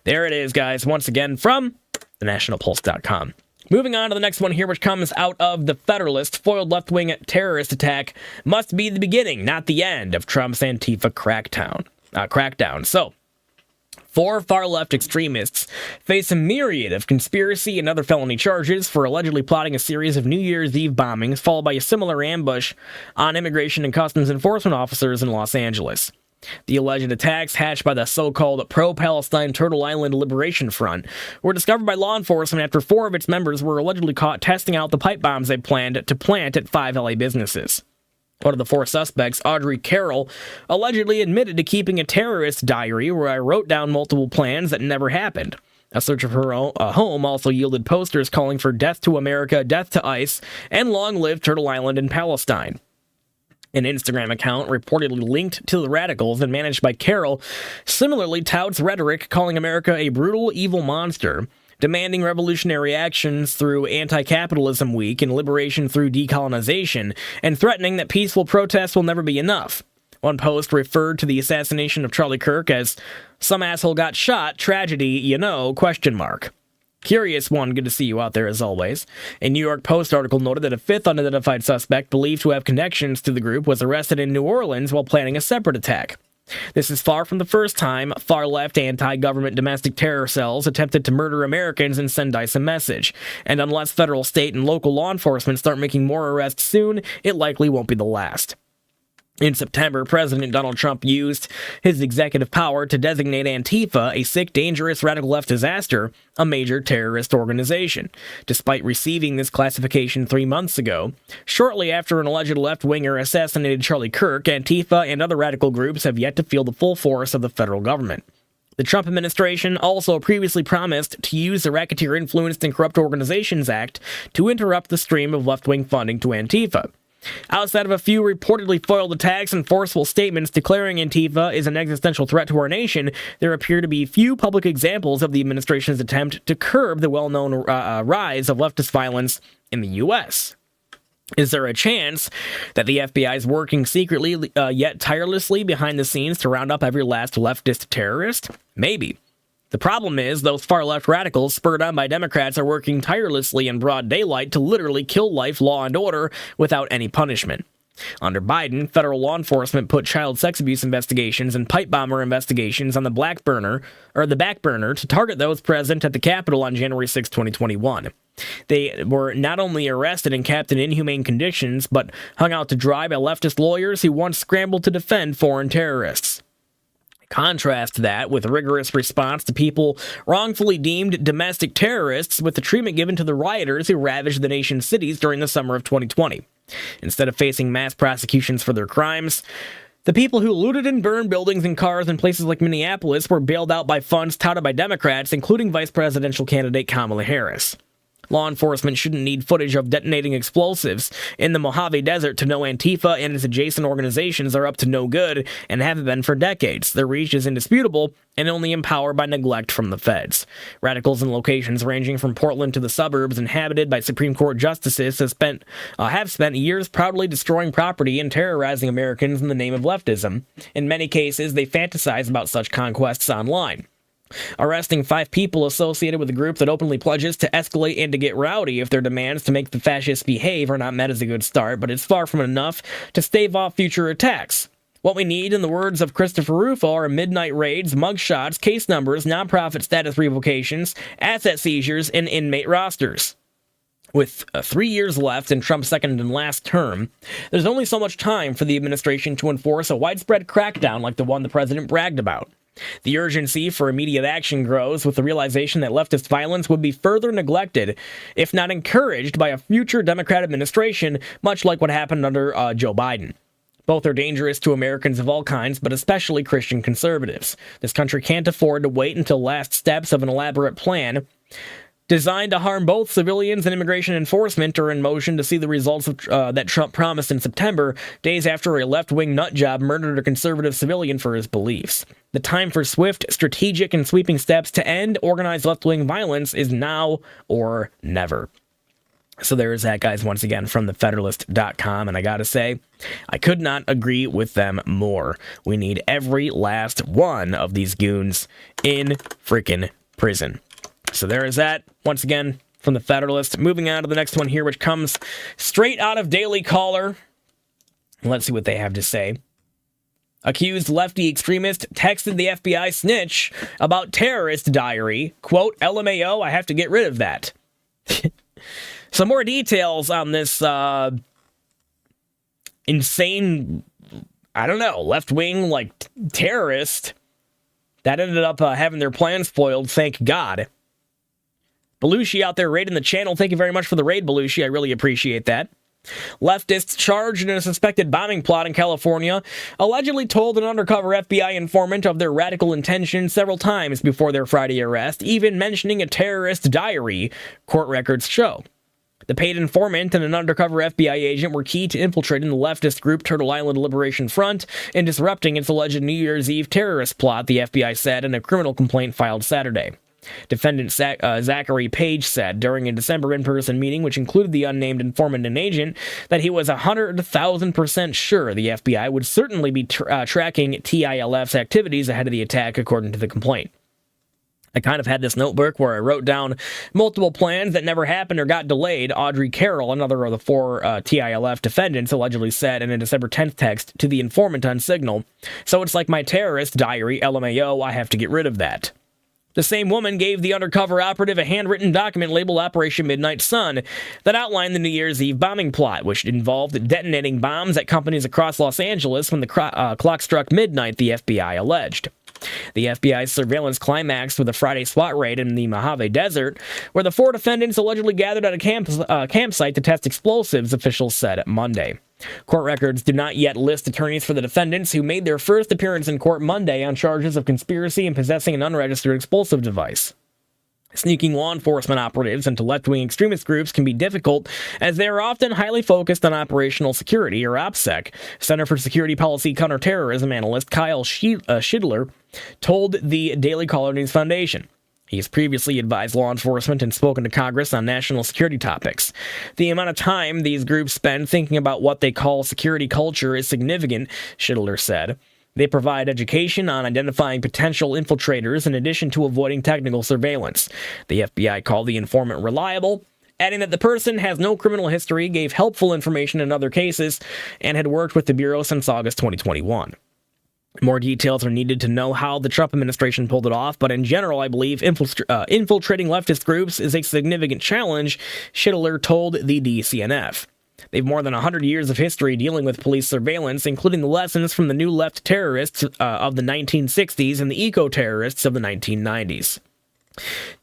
there it is, guys, once again from the nationalpulse.com. Moving on to the next one here, which comes out of The Federalist. Foiled left-wing terrorist attack must be the beginning, not the end, of Trump's Antifa crackdown. So, 4 far-left extremists face a myriad of conspiracy and other felony charges for allegedly plotting a series of New Year's Eve bombings, followed by a similar ambush on immigration and customs enforcement officers in Los Angeles. The alleged attacks, hatched by the so-called pro-Palestine Turtle Island Liberation Front, were discovered by law enforcement after 4 of its members were allegedly caught testing out the pipe bombs they planned to plant at 5 LA businesses. One of the 4 suspects, Audrey Carroll, allegedly admitted to keeping a terrorist diary where I wrote down multiple plans that never happened. A search of her home also yielded posters calling for death to America, death to ICE, and long live Turtle Island in Palestine. An Instagram account reportedly linked to the radicals and managed by Carroll similarly touts rhetoric calling America a brutal, evil monster, demanding revolutionary actions through Anti-Capitalism Week and liberation through decolonization, and threatening that peaceful protests will never be enough. One post referred to the assassination of Charlie Kirk as "some asshole got shot, tragedy, you know, question mark." Curious one, good to see you out there as always. A New York Post article noted that a fifth unidentified suspect believed to have connections to the group was arrested in New Orleans while planning a separate attack. This is far from the first time far-left anti-government domestic terror cells attempted to murder Americans and send ICE a message. And unless federal, state, and local law enforcement start making more arrests soon, it likely won't be the last. In September, President Donald Trump used his executive power to designate Antifa, a sick, dangerous, radical left disaster, a major terrorist organization, despite receiving this classification 3 months ago. Shortly after an alleged left-winger assassinated Charlie Kirk, Antifa and other radical groups have yet to feel the full force of the federal government. The Trump administration also previously promised to use the Racketeer-Influenced and Corrupt Organizations Act to interrupt the stream of left-wing funding to Antifa. Outside of a few reportedly foiled attacks and forceful statements declaring Antifa is an existential threat to our nation, there appear to be few public examples of the administration's attempt to curb the well-known rise of leftist violence in the U.S. Is there a chance that the FBI is working secretly yet tirelessly behind the scenes to round up every last leftist terrorist? Maybe. The problem is, those far-left radicals, spurred on by Democrats, are working tirelessly in broad daylight to literally kill life, law, and order without any punishment. Under Biden, federal law enforcement put child sex abuse investigations and pipe bomber investigations on the back burner to target those present at the Capitol on January 6, 2021. They were not only arrested and kept in inhumane conditions, but hung out to dry by leftist lawyers who once scrambled to defend foreign terrorists. Contrast that with a rigorous response to people wrongfully deemed domestic terrorists with the treatment given to the rioters who ravaged the nation's cities during the summer of 2020. Instead of facing mass prosecutions for their crimes, the people who looted and burned buildings and cars in places like Minneapolis were bailed out by funds touted by Democrats, including vice presidential candidate Kamala Harris. Law enforcement shouldn't need footage of detonating explosives in the Mojave Desert to know Antifa and its adjacent organizations are up to no good and haven't been for decades. Their reach is indisputable and only empowered by neglect from the feds. Radicals in locations ranging from Portland to the suburbs inhabited by Supreme Court justices have spent years proudly destroying property and terrorizing Americans in the name of leftism. In many cases, they fantasize about such conquests online. Arresting 5 people associated with a group that openly pledges to escalate and to get rowdy if their demands to make the fascists behave are not met as a good start, but it's far from enough to stave off future attacks. What we need, in the words of Christopher Rufo, are midnight raids, mugshots, case numbers, nonprofit status revocations, asset seizures, and inmate rosters. With 3 years left in Trump's second and last term, there's only so much time for the administration to enforce a widespread crackdown like the one the president bragged about. The urgency for immediate action grows with the realization that leftist violence would be further neglected, if not encouraged, by a future Democrat administration, much like what happened under Joe Biden. Both are dangerous to Americans of all kinds, but especially Christian conservatives. This country can't afford to wait until last steps of an elaborate plan designed to harm both civilians and immigration enforcement are in motion to see the results that Trump promised in September, days after a left-wing nutjob murdered a conservative civilian for his beliefs. The time for swift, strategic, and sweeping steps to end organized left-wing violence is now or never. So there is that, guys, once again, from thefederalist.com, and I gotta say, I could not agree with them more. We need every last one of these goons in freaking prison. So there is that, once again, from the Federalist. Moving on to the next one here, which comes straight out of Daily Caller. Let's see what they have to say. Accused lefty extremist texted the FBI snitch about terrorist diary. Quote, LMAO, I have to get rid of that. Some more details on this insane, I don't know, left-wing, terrorist that ended up having their plans foiled, thank God. Belushi out there raiding the channel. Thank you very much for the raid, Belushi. I really appreciate that. Leftists charged in a suspected bombing plot in California allegedly told an undercover FBI informant of their radical intentions several times before their Friday arrest, even mentioning a terrorist diary, court records show. The paid informant and an undercover FBI agent were key to infiltrating the leftist group Turtle Island Liberation Front and disrupting its alleged New Year's Eve terrorist plot, the FBI said in a criminal complaint filed Saturday. Defendant Zachary Page said during a December in-person meeting, which included the unnamed informant and agent, that he was 100,000% sure the FBI would certainly be tracking TILF's activities ahead of the attack, according to the complaint. I kind of had this notebook where I wrote down multiple plans that never happened or got delayed, Audrey Carroll, another of the 4 TILF defendants, allegedly said in a December 10th text to the informant on Signal. So it's like my terrorist diary, LMAO, I have to get rid of that. The same woman gave the undercover operative a handwritten document labeled Operation Midnight Sun that outlined the New Year's Eve bombing plot, which involved detonating bombs at companies across Los Angeles when the clock struck midnight, the FBI alleged. The FBI's surveillance climaxed with a Friday SWAT raid in the Mojave Desert, where the 4 defendants allegedly gathered at a campsite to test explosives, officials said Monday. Court records do not yet list attorneys for the defendants, who made their first appearance in court Monday on charges of conspiracy and possessing an unregistered explosive device. Sneaking law enforcement operatives into left-wing extremist groups can be difficult, as they are often highly focused on operational security, or OPSEC. Center for Security Policy Counterterrorism analyst Kyle Schidler told the Daily Caller News Foundation. He has previously advised law enforcement and spoken to Congress on national security topics. The amount of time these groups spend thinking about what they call security culture is significant, Schidler said. They provide education on identifying potential infiltrators in addition to avoiding technical surveillance. The FBI called the informant reliable, adding that the person has no criminal history, gave helpful information in other cases, and had worked with the Bureau since August 2021. More details are needed to know how the Trump administration pulled it off, but in general, I believe infiltrating leftist groups is a significant challenge, Schidler told the DCNF. They've more than 100 years of history dealing with police surveillance, including the lessons from the new left terrorists of the 1960s and the eco-terrorists of the 1990s.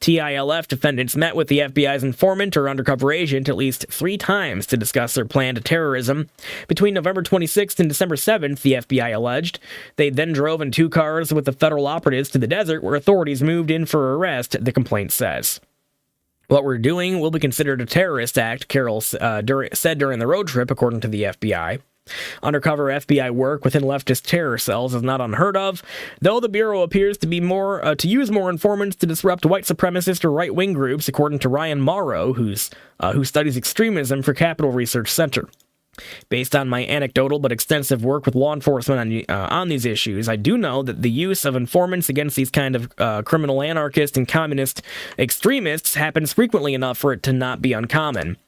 TILF defendants met with the FBI's informant or undercover agent at least 3 times to discuss their planned terrorism. Between November 26th and December 7th, the FBI alleged. They then drove in 2 cars with the federal operatives to the desert, where authorities moved in for arrest, the complaint says. What we're doing will be considered a terrorist act, Carroll said during the road trip, according to the FBI. Undercover FBI work within leftist terror cells is not unheard of, though the Bureau appears to be to use more informants to disrupt white supremacist or right-wing groups, according to Ryan Morrow, who studies extremism for Capital Research Center. Based on my anecdotal but extensive work with law enforcement on these issues, I do know that the use of informants against these kind of criminal anarchist and communist extremists happens frequently enough for it to not be uncommon,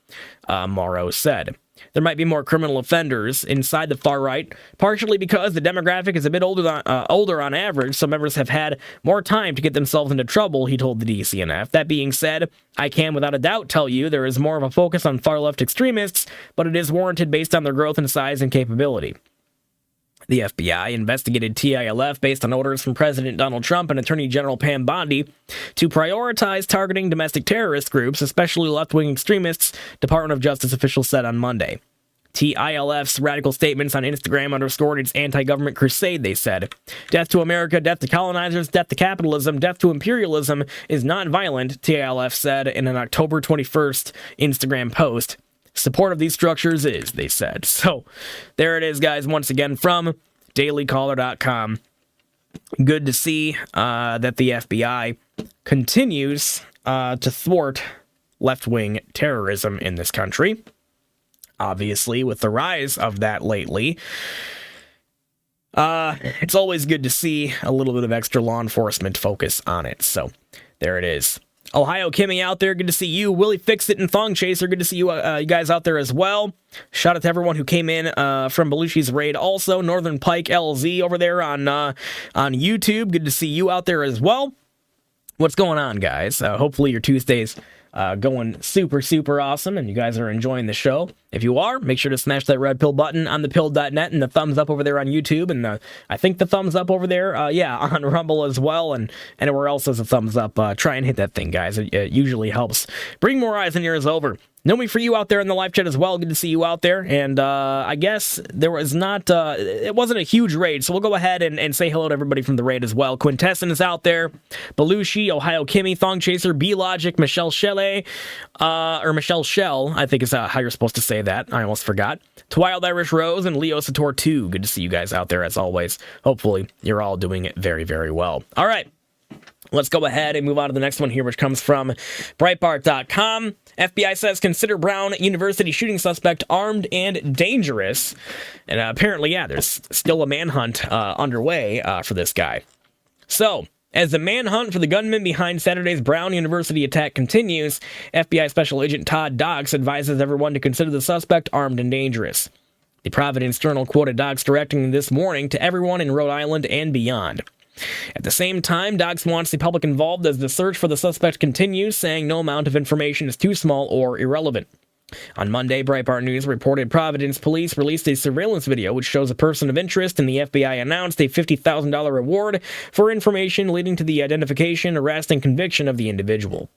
Morrow said. There might be more criminal offenders inside the far right, partially because the demographic is a bit older on average, so members have had more time to get themselves into trouble, he told the DCNF. That being said, I can without a doubt tell you there is more of a focus on far-left extremists, but it is warranted based on their growth in size and capability. The FBI investigated TILF based on orders from President Donald Trump and Attorney General Pam Bondi to prioritize targeting domestic terrorist groups, especially left-wing extremists, Department of Justice officials said on Monday. TILF's radical statements on Instagram underscored its anti-government crusade, they said. Death to America, death to colonizers, death to capitalism, death to imperialism is non-violent, TILF said in an October 21st Instagram post. Support of these structures is, they said. So, there it is, guys, once again from dailycaller.com. Good to see that the FBI continues to thwart left-wing terrorism in this country. Obviously, with the rise of that lately, it's always good to see a little bit of extra law enforcement focus on it. So, there it is. Ohio Kimmy out there, good to see you. Willie Fixit and Thong Chaser, good to see you, you guys out there as well. Shout out to everyone who came in from Belushi's raid. Also, Northern Pike LZ over there on YouTube. Good to see you out there as well. What's going on, guys? Hopefully your Tuesday's going super, super awesome, and you guys are enjoying the show. If you are, make sure to smash that red pill button on thepill.net and the thumbs up over there on YouTube, and I think the thumbs up over there, on Rumble as well, and anywhere else there's a thumbs up. Try and hit that thing, guys. It usually helps bring more eyes and ears over. Know me for you out there in the live chat as well. Good to see you out there. And I guess there was not, it wasn't a huge raid, so we'll go ahead and say hello to everybody from the raid as well. Quintesson is out there. Belushi, Ohio Kimmy, Thong Chaser, B-Logic, Michelle Shelley, or Michelle Shell, I think is how you're supposed to say that. I almost forgot. To Wild Irish Rose and Leo Sator 2. Good to see you guys out there as always. Hopefully you're all doing it very, very well. All right. Let's go ahead and move on to the next one here, which comes from Breitbart.com. FBI says consider Brown University shooting suspect armed and dangerous. And apparently, yeah, there's still a manhunt underway for this guy. So, as the manhunt for the gunman behind Saturday's Brown University attack continues, FBI Special Agent Todd Dox advises everyone to consider the suspect armed and dangerous. The Providence Journal quoted Dox directing this morning to everyone in Rhode Island and beyond. At the same time, Dox wants the public involved as the search for the suspect continues, saying no amount of information is too small or irrelevant. On Monday, Breitbart News reported Providence police released a surveillance video which shows a person of interest, and the FBI announced a $50,000 reward for information leading to the identification, arrest, and conviction of the individual.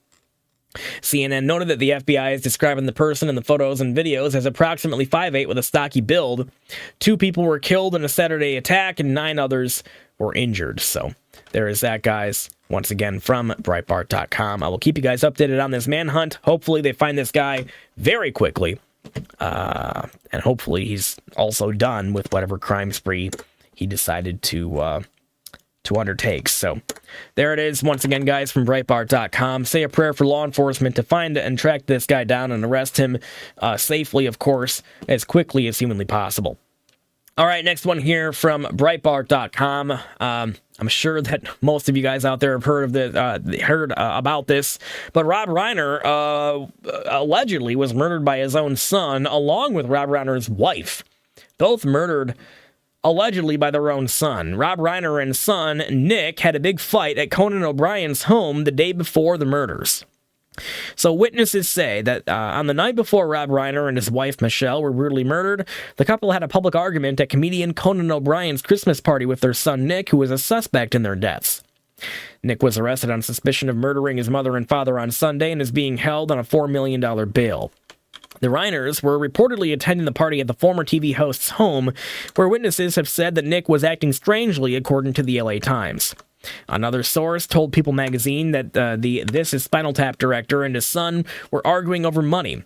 CNN noted that the FBI is describing the person in the photos and videos as approximately 5'8" with a stocky build. 2 people were killed in a Saturday attack and 9 others were injured. So there is that, guys. Once again, from Breitbart.com. I will keep you guys updated on this manhunt. Hopefully they find this guy very quickly. And hopefully he's also done with whatever crime spree he decided to undertake. So there it is. Once again, guys, from Breitbart.com. Say a prayer for law enforcement to find and track this guy down and arrest him safely, of course, as quickly as humanly possible. All right, next one here from Breitbart.com. I'm sure that most of you guys out there have heard of this, about this, but Rob Reiner allegedly was murdered by his own son, along with Rob Reiner's wife. Both murdered allegedly by their own son. Rob Reiner and son, Nick, had a big fight at Conan O'Brien's home the day before the murders. So witnesses say that on the night before Rob Reiner and his wife Michelle were brutally murdered, the couple had a public argument at comedian Conan O'Brien's Christmas party with their son Nick, who was a suspect in their deaths. Nick was arrested on suspicion of murdering his mother and father on Sunday and is being held on a $4 million bail. The Reiners were reportedly attending the party at the former TV host's home, where witnesses have said that Nick was acting strangely, according to the LA Times. Another source told People magazine that the This Is Spinal Tap director and his son were arguing over money.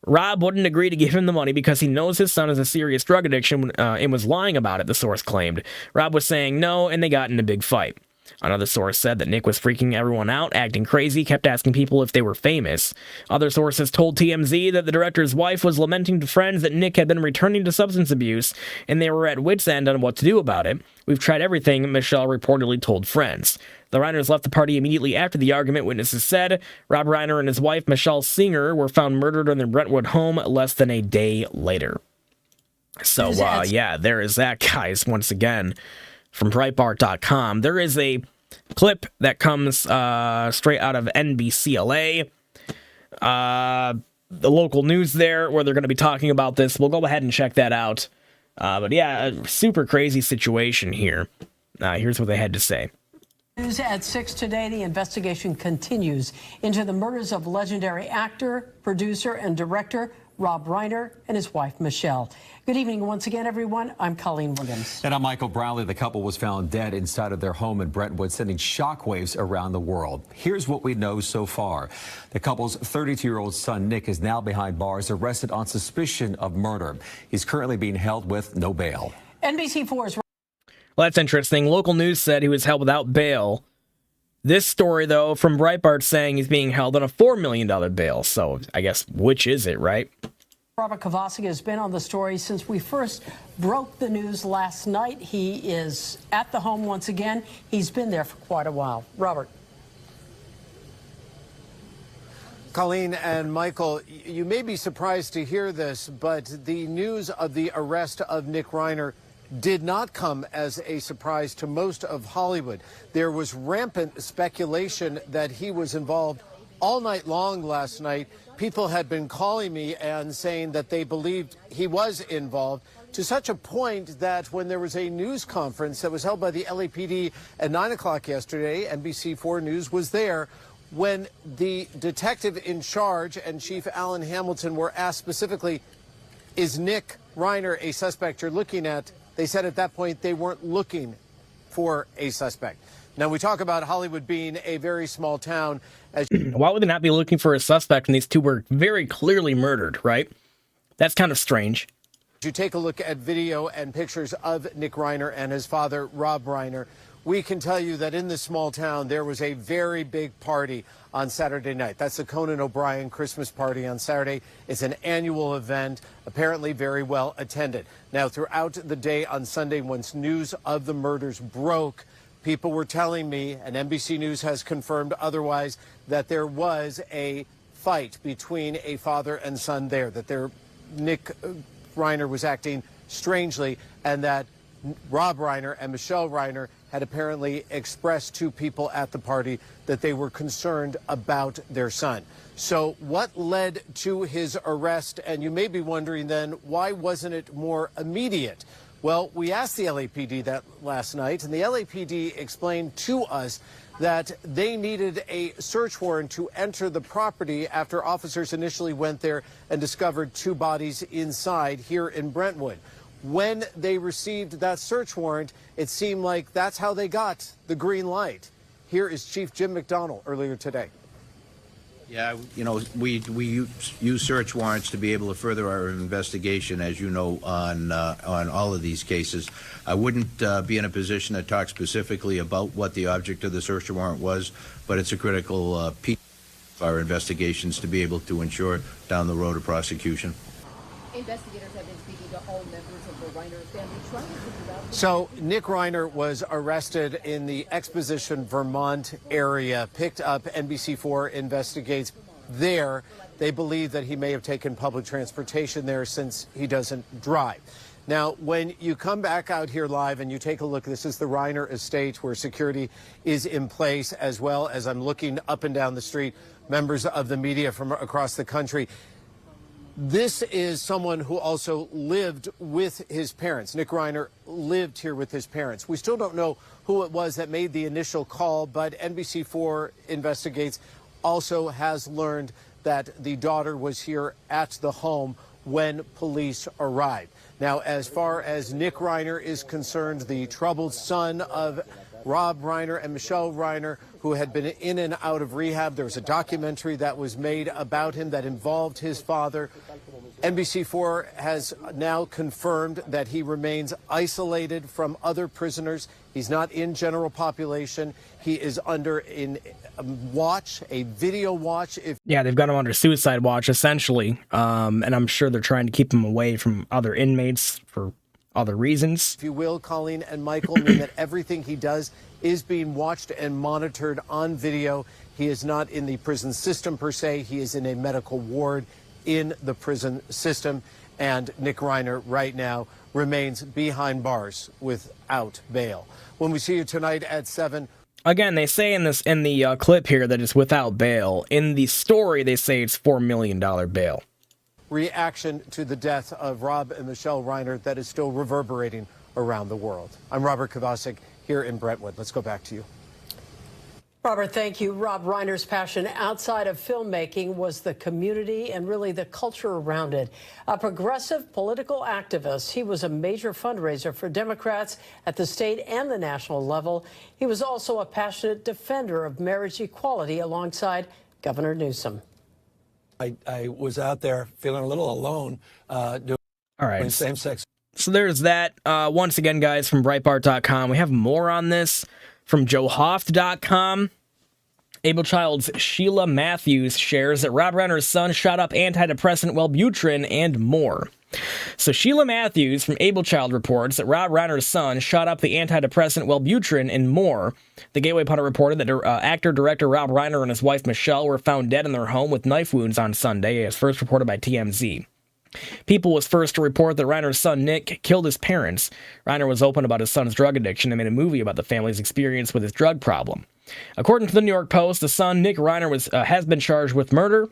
Rob wouldn't agree to give him the money because he knows his son has a serious drug addiction and was lying about it, the source claimed. Rob was saying no, and they got in a big fight. Another source said that Nick was freaking everyone out, acting crazy, kept asking people if they were famous. Other sources told TMZ that the director's wife was lamenting to friends that Nick had been returning to substance abuse, and they were at wit's end on what to do about it. We've tried everything, Michelle reportedly told friends. The Reiners left the party immediately after the argument, witnesses said. Rob Reiner and his wife, Michelle Singer, were found murdered in their Brentwood home less than a day later. So, yeah, there is that, guys, once again, from Breitbart.com. There is a clip that comes straight out of NBCLA, the local news there, where they're going to be talking about this. We'll go ahead and check that out. But yeah, a super crazy situation here. Here's what they had to say. News at 6 today, the investigation continues into the murders of legendary actor, producer, and director Rob Reiner and his wife, Michelle. Good evening once again, everyone. I'm Colleen Williams. And I'm Michael Brownlee. The couple was found dead inside of their home in Brentwood, sending shockwaves around the world. Here's what we know so far. The couple's 32-year-old son, Nick, is now behind bars, arrested on suspicion of murder. He's currently being held with no bail. NBC4's... Well, that's interesting. Local news said he was held without bail. This story, though, from Breitbart saying he's being held on a $4 million bail. So I guess, which is it, right? Robert Kovacic has been on the story since we first broke the news last night. He is at the home once again. He's been there for quite a while. Robert. Colleen and Michael, you may be surprised to hear this, but the news of the arrest of Nick Reiner did not come as a surprise to most of Hollywood. There was rampant speculation that he was involved all night long last night. People had been calling me and saying that they believed he was involved, to such a point that when there was a news conference that was held by the LAPD at 9 o'clock yesterday, NBC4 News was there, when the detective in charge and Chief Alan Hamilton were asked specifically, is Nick Reiner a suspect you're looking at? They said at that point they weren't looking for a suspect. Now, we talk about Hollywood being a very small town. Why would they not be looking for a suspect when these two were very clearly murdered, right? That's kind of strange. You take a look at video and pictures of Nick Reiner and his father, Rob Reiner. we can tell you that in this small town, there was a very big party on Saturday night. That's the Conan O'Brien Christmas party on Saturday. It's an annual event, apparently very well attended. Now, throughout the day on Sunday, once news of the murders broke, people were telling me, and NBC News has confirmed otherwise, that there was a fight between a father and son there, that Nick Reiner was acting strangely, and that Rob Reiner and Michelle Reiner had apparently expressed to people at the party that they were concerned about their son. So what led to his arrest? And you may be wondering then, why wasn't it more immediate? Well, we asked the LAPD that last night, and the LAPD explained to us that they needed a search warrant to enter the property after officers initially went there and discovered 2 bodies inside here in Brentwood. When they received that search warrant, it seemed like that's how they got the green light. Here is Chief Jim McDonnell earlier today. Yeah, you know, we use search warrants to be able to further our investigation, as you know, on all of these cases. I wouldn't be in a position to talk specifically about what the object of the search warrant was, but it's a critical piece of our investigations to be able to ensure down the road a prosecution. Investigators have been speaking to all members of the Reiner family, trying to figure out... So Nick Reiner was arrested in the Exposition, Vermont area, picked up. NBC4 investigates there. They believe that he may have taken public transportation there since he doesn't drive. Now, when you come back out here live and you take a look, this is the Reiner estate where security is in place, as well as I'm looking up and down the street, members of the media from across the country. This is someone who also lived with his parents. Nick Reiner lived here with his parents. We still don't know who it was that made the initial call, but NBC4 Investigates also has learned that the daughter was here at the home when police arrived. Now, as far as Nick Reiner is concerned, the troubled son of Rob Reiner and Michelle Reiner, who had been in and out of rehab. There was a documentary that was made about him that involved his father. NBC4 has now confirmed that he remains isolated from other prisoners. He's not in general population. He is under a video watch. Yeah, they've got him under suicide watch, essentially. And I'm sure they're trying to keep him away from other inmates for other reasons. If you will, Colleen and Michael, mean that everything he does is being watched and monitored on video. He is not in the prison system per se. He is in a medical ward in the prison system. And Nick Reiner right now remains behind bars without bail. When we see you tonight at 7. Again, they say in the clip here that it's without bail. In the story, they say it's $4 million bail. Reaction to the death of Rob and Michelle Reiner that is still reverberating around the world. I'm Robert Kovacic here in Brentwood. Let's go back to you. Robert, thank you. Rob Reiner's passion outside of filmmaking was the community and really the culture around it. A progressive political activist, he was a major fundraiser for Democrats at the state and the national level. He was also a passionate defender of marriage equality alongside Governor Newsom. I was out there feeling a little alone doing same-sex. So there's that. Once again, guys, from Breitbart.com. We have more on this from JoeHoft.com. Able Child's Sheila Matthews shares that Rob Reiner's son shot up antidepressant Wellbutrin and more. So Sheila Matthews from Able Child reports that Rob Reiner's son shot up the antidepressant Wellbutrin and more. The Gateway Pundit reported that actor-director Rob Reiner and his wife Michelle were found dead in their home with knife wounds on Sunday, as first reported by TMZ. People was first to report that Reiner's son Nick killed his parents. Reiner was open about his son's drug addiction and made a movie about the family's experience with his drug problem. According to the New York Post, the son, Nick Reiner, has been charged with murder.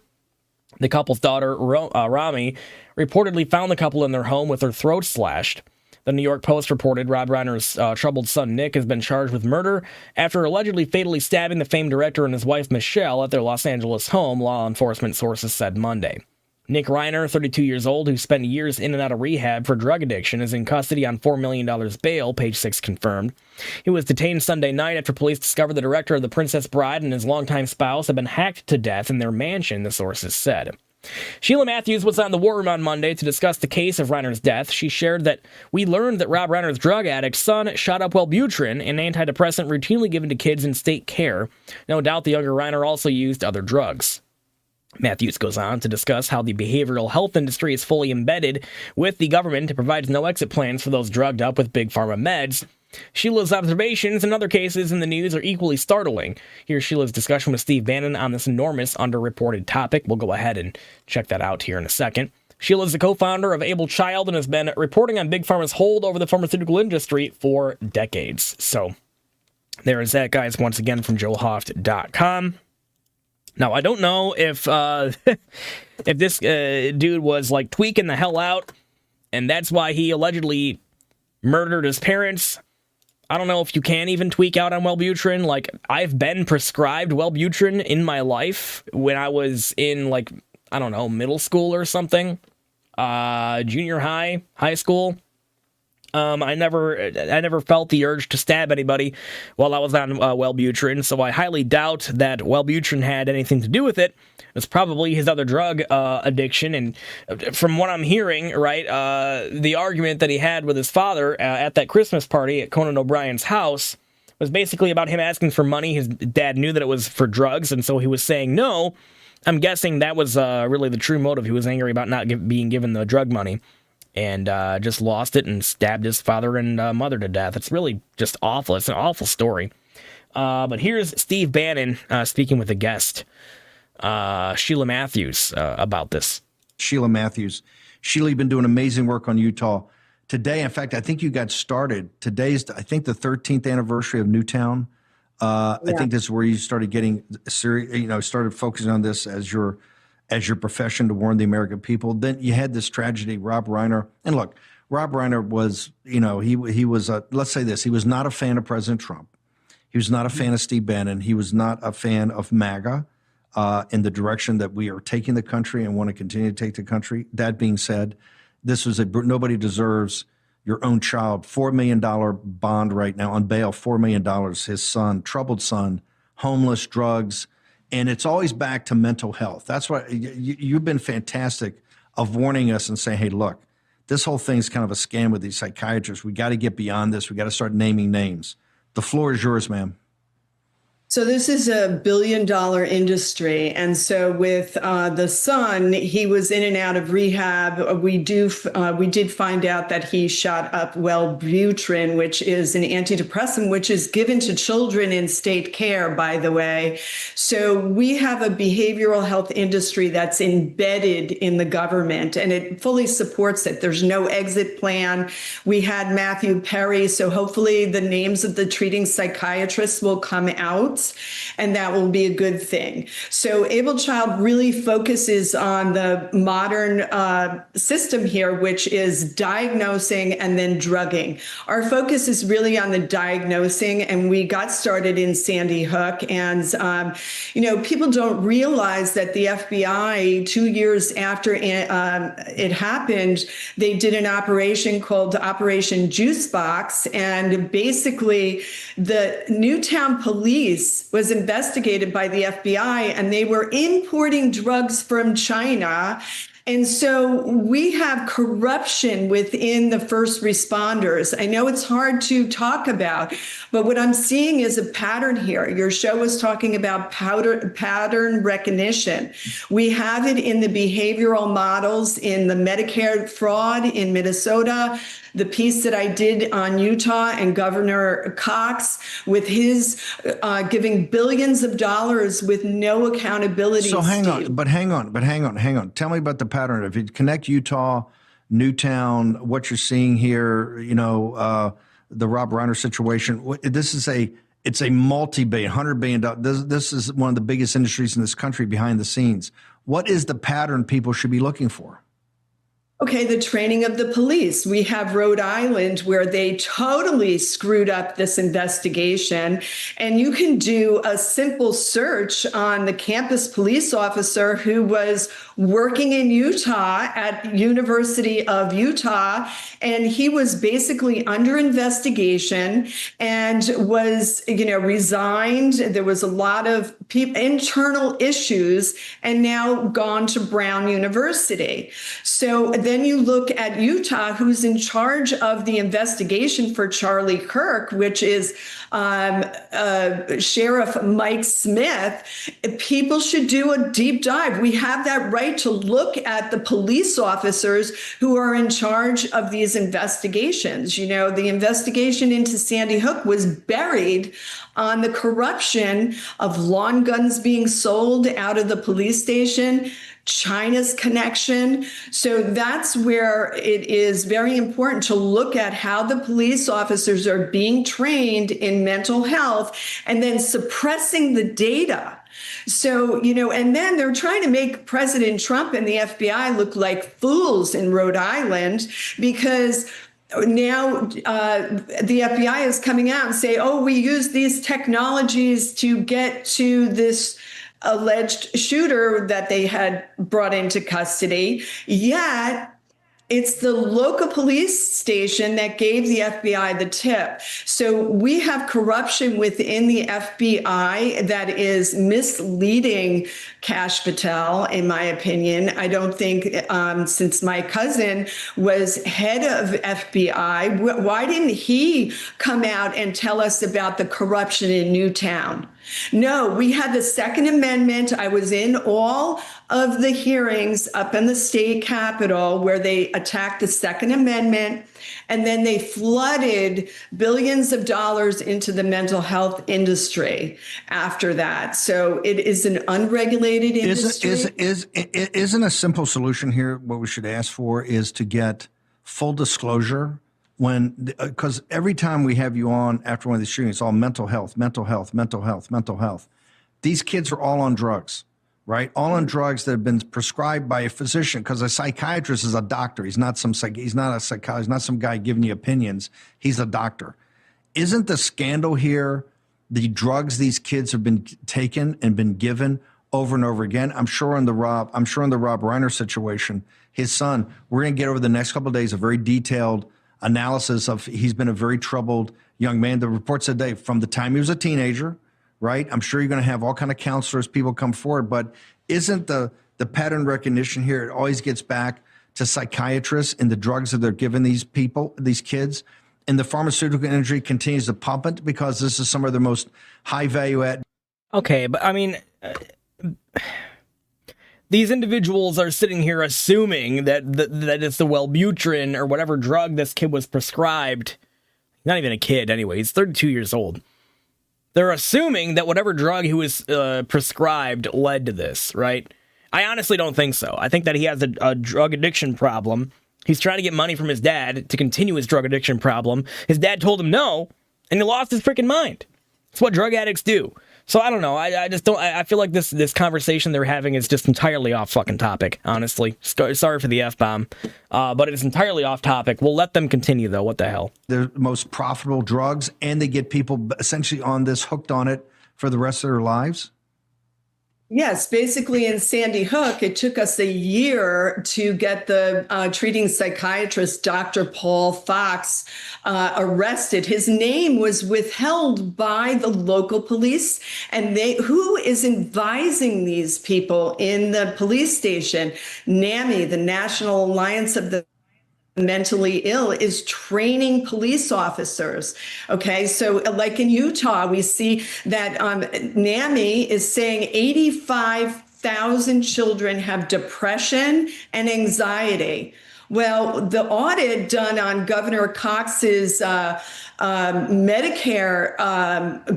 The couple's daughter, Rami, reportedly found the couple in their home with their throats slashed. The New York Post reported Rob Reiner's troubled son, Nick, has been charged with murder after allegedly fatally stabbing the famed director and his wife, Michelle, at their Los Angeles home, law enforcement sources said Monday. Nick Reiner, 32 years old, who spent years in and out of rehab for drug addiction, is in custody on $4 million bail, Page 6 confirmed. He was detained Sunday night after police discovered the director of The Princess Bride and his longtime spouse had been hacked to death in their mansion, the sources said. Sheila Matthews was on the War Room on Monday to discuss the case of Reiner's death. She shared that we learned that Rob Reiner's drug addict son shot up Wellbutrin, an antidepressant routinely given to kids in state care. No doubt the younger Reiner also used other drugs. Matthews goes on to discuss how the behavioral health industry is fully embedded with the government and provides no exit plans for those drugged up with big pharma meds. Sheila's observations and other cases in the news are equally startling. Here's Sheila's discussion with Steve Bannon on this enormous underreported topic. We'll go ahead and check that out here in a second. Sheila is the co-founder of Able Child and has been reporting on Big Pharma's hold over the pharmaceutical industry for decades. So there is that, guys, once again from joehoft.com. Now, I don't know if if this dude was like tweaking the hell out, and that's why he allegedly murdered his parents. I don't know if you can even tweak out on Wellbutrin. Like, I've been prescribed Wellbutrin in my life when I was in, like, I don't know, middle school or something, junior high, high school. I never felt the urge to stab anybody while I was on Wellbutrin, so I highly doubt that Wellbutrin had anything to do with it. It's probably his other drug addiction, and from what I'm hearing, right, the argument that he had with his father at that Christmas party at Conan O'Brien's house was basically about him asking for money. His dad knew that it was for drugs, and so he was saying no. I'm guessing that was really the true motive. He was angry about not being given the drug money. And just lost it and stabbed his father and mother to death. It's really just awful. It's an awful story. But here's Steve Bannon speaking with a guest, Sheila Matthews, about this. Sheila Matthews. Sheila, you've been doing amazing work on Utah. Today, in fact, I think you got started. Today's, I think, the 13th anniversary of Newtown. I think this is where you started getting serious, started focusing on this as your profession to warn the American people. Then you had this tragedy, Rob Reiner. And look, Rob Reiner was, he was, let's say this, he was not a fan of President Trump. He was not a fan of Steve Bannon. He was not a fan of MAGA in the direction that we are taking the country and want to continue to take the country. That being said, this was nobody deserves your own child. $4 million bond right now on bail, $4 million, his son, troubled son, homeless, drugs. And it's always back to mental health. That's why you've been fantastic of warning us and saying, hey, look, this whole thing is kind of a scam with these psychiatrists. We got to get beyond this. We got to start naming names. The floor is yours, ma'am. So this is $1 billion industry. And so with the son, he was in and out of rehab. We did find out that he shot up Wellbutrin, which is an antidepressant, which is given to children in state care, by the way. So we have a behavioral health industry that's embedded in the government, and it fully supports it. There's no exit plan. We had Matthew Perry, so hopefully the names of the treating psychiatrists will come out, and that will be a good thing. So Able Child really focuses on the modern system here, which is diagnosing and then drugging. Our focus is really on the diagnosing, and we got started in Sandy Hook. And, people don't realize that the FBI, 2 years after it happened, they did an operation called Operation Juicebox. And basically, the Newtown police was investigated by the FBI, and they were importing drugs from China. And so we have corruption within the first responders. I know it's hard to talk about, but what I'm seeing is a pattern here. Your show was talking about pattern recognition. We have it in the behavioral models, in the Medicare fraud in Minnesota, the piece that I did on Utah and Governor Cox with his giving billions of dollars with no accountability. So hang on. Tell me about the pattern. If you connect Utah, Newtown, what you're seeing here, the Rob Reiner situation, it's a multi-billion, $100 billion. This is one of the biggest industries in this country behind the scenes. What is the pattern people should be looking for? Okay, the training of the police. We have Rhode Island where they totally screwed up this investigation. And you can do a simple search on the campus police officer who was working in Utah at University of Utah. And he was basically under investigation and was, resigned. There was a lot of internal issues and now gone to Brown University. So then you look at Utah, who's in charge of the investigation for Charlie Kirk, which is Sheriff Mike Smith. People should do a deep dive. We have that right to look at the police officers who are in charge of these investigations. The investigation into Sandy Hook was buried on the corruption of lawn guns being sold out of the police station, China's connection. So that's where it is very important to look at how the police officers are being trained in mental health and then suppressing the data. So, and then they're trying to make President Trump and the FBI look like fools in Rhode Island because now the FBI is coming out and say, oh, we use these technologies to get to this alleged shooter that they had brought into custody. Yet it's the local police station that gave the FBI the tip. So we have corruption within the FBI that is misleading Kash Patel, in my opinion. I don't think since my cousin was head of FBI, why didn't he come out and tell us about the corruption in Newtown? No, we had the Second Amendment. I was in all of the hearings up in the state capitol where they attacked the Second Amendment, and then they flooded billions of dollars into the mental health industry after that. So it is an unregulated industry. Isn't a simple solution here what we should ask for is to get full disclosure? Because every time we have you on after one of these shootings, it's all mental health, mental health, mental health, mental health. These kids are all on drugs, right? All on drugs that have been prescribed by a physician, because a psychiatrist is a doctor. He's not a psychologist, he's not some guy giving you opinions. He's a doctor. Isn't the scandal here the drugs these kids have been taken and been given over and over again? I'm sure in the Rob Reiner situation, his son, we're going to get over the next couple of days a very detailed analysis of, he's been a very troubled young man. The report said from the time he was a teenager, right? I'm sure you're going to have all kind of counselors, people come forward, but isn't the pattern recognition here, it always gets back to psychiatrists and the drugs that they're giving these people, these kids, and the pharmaceutical industry continues to pump it because this is some of the most high value add. Okay, but I mean, these individuals are sitting here assuming that it's the Wellbutrin or whatever drug this kid was prescribed. Not even a kid anyway, he's 32 years old. They're assuming that whatever drug he was prescribed led to this, right? I honestly don't think so. I think that he has a drug addiction problem. He's trying to get money from his dad to continue his drug addiction problem. His dad told him no, and he lost his freaking mind. It's what drug addicts do. So I don't know. I just don't. I feel like this conversation they're having is just entirely off fucking topic. Honestly, sorry for the F-bomb, but it's entirely off topic. We'll let them continue though. What the hell? They're the most profitable drugs, and they get people essentially on this, hooked on it for the rest of their lives. Yes, basically in Sandy Hook, it took us a year to get the treating psychiatrist, Dr. Paul Fox, arrested. His name was withheld by the local police, and who is advising these people in the police station? NAMI, the National Alliance of the Mentally Ill, is training police officers. Okay, so like in Utah, we see that NAMI is saying 85,000 children have depression and anxiety. Well, the audit done on Governor Cox's Medicare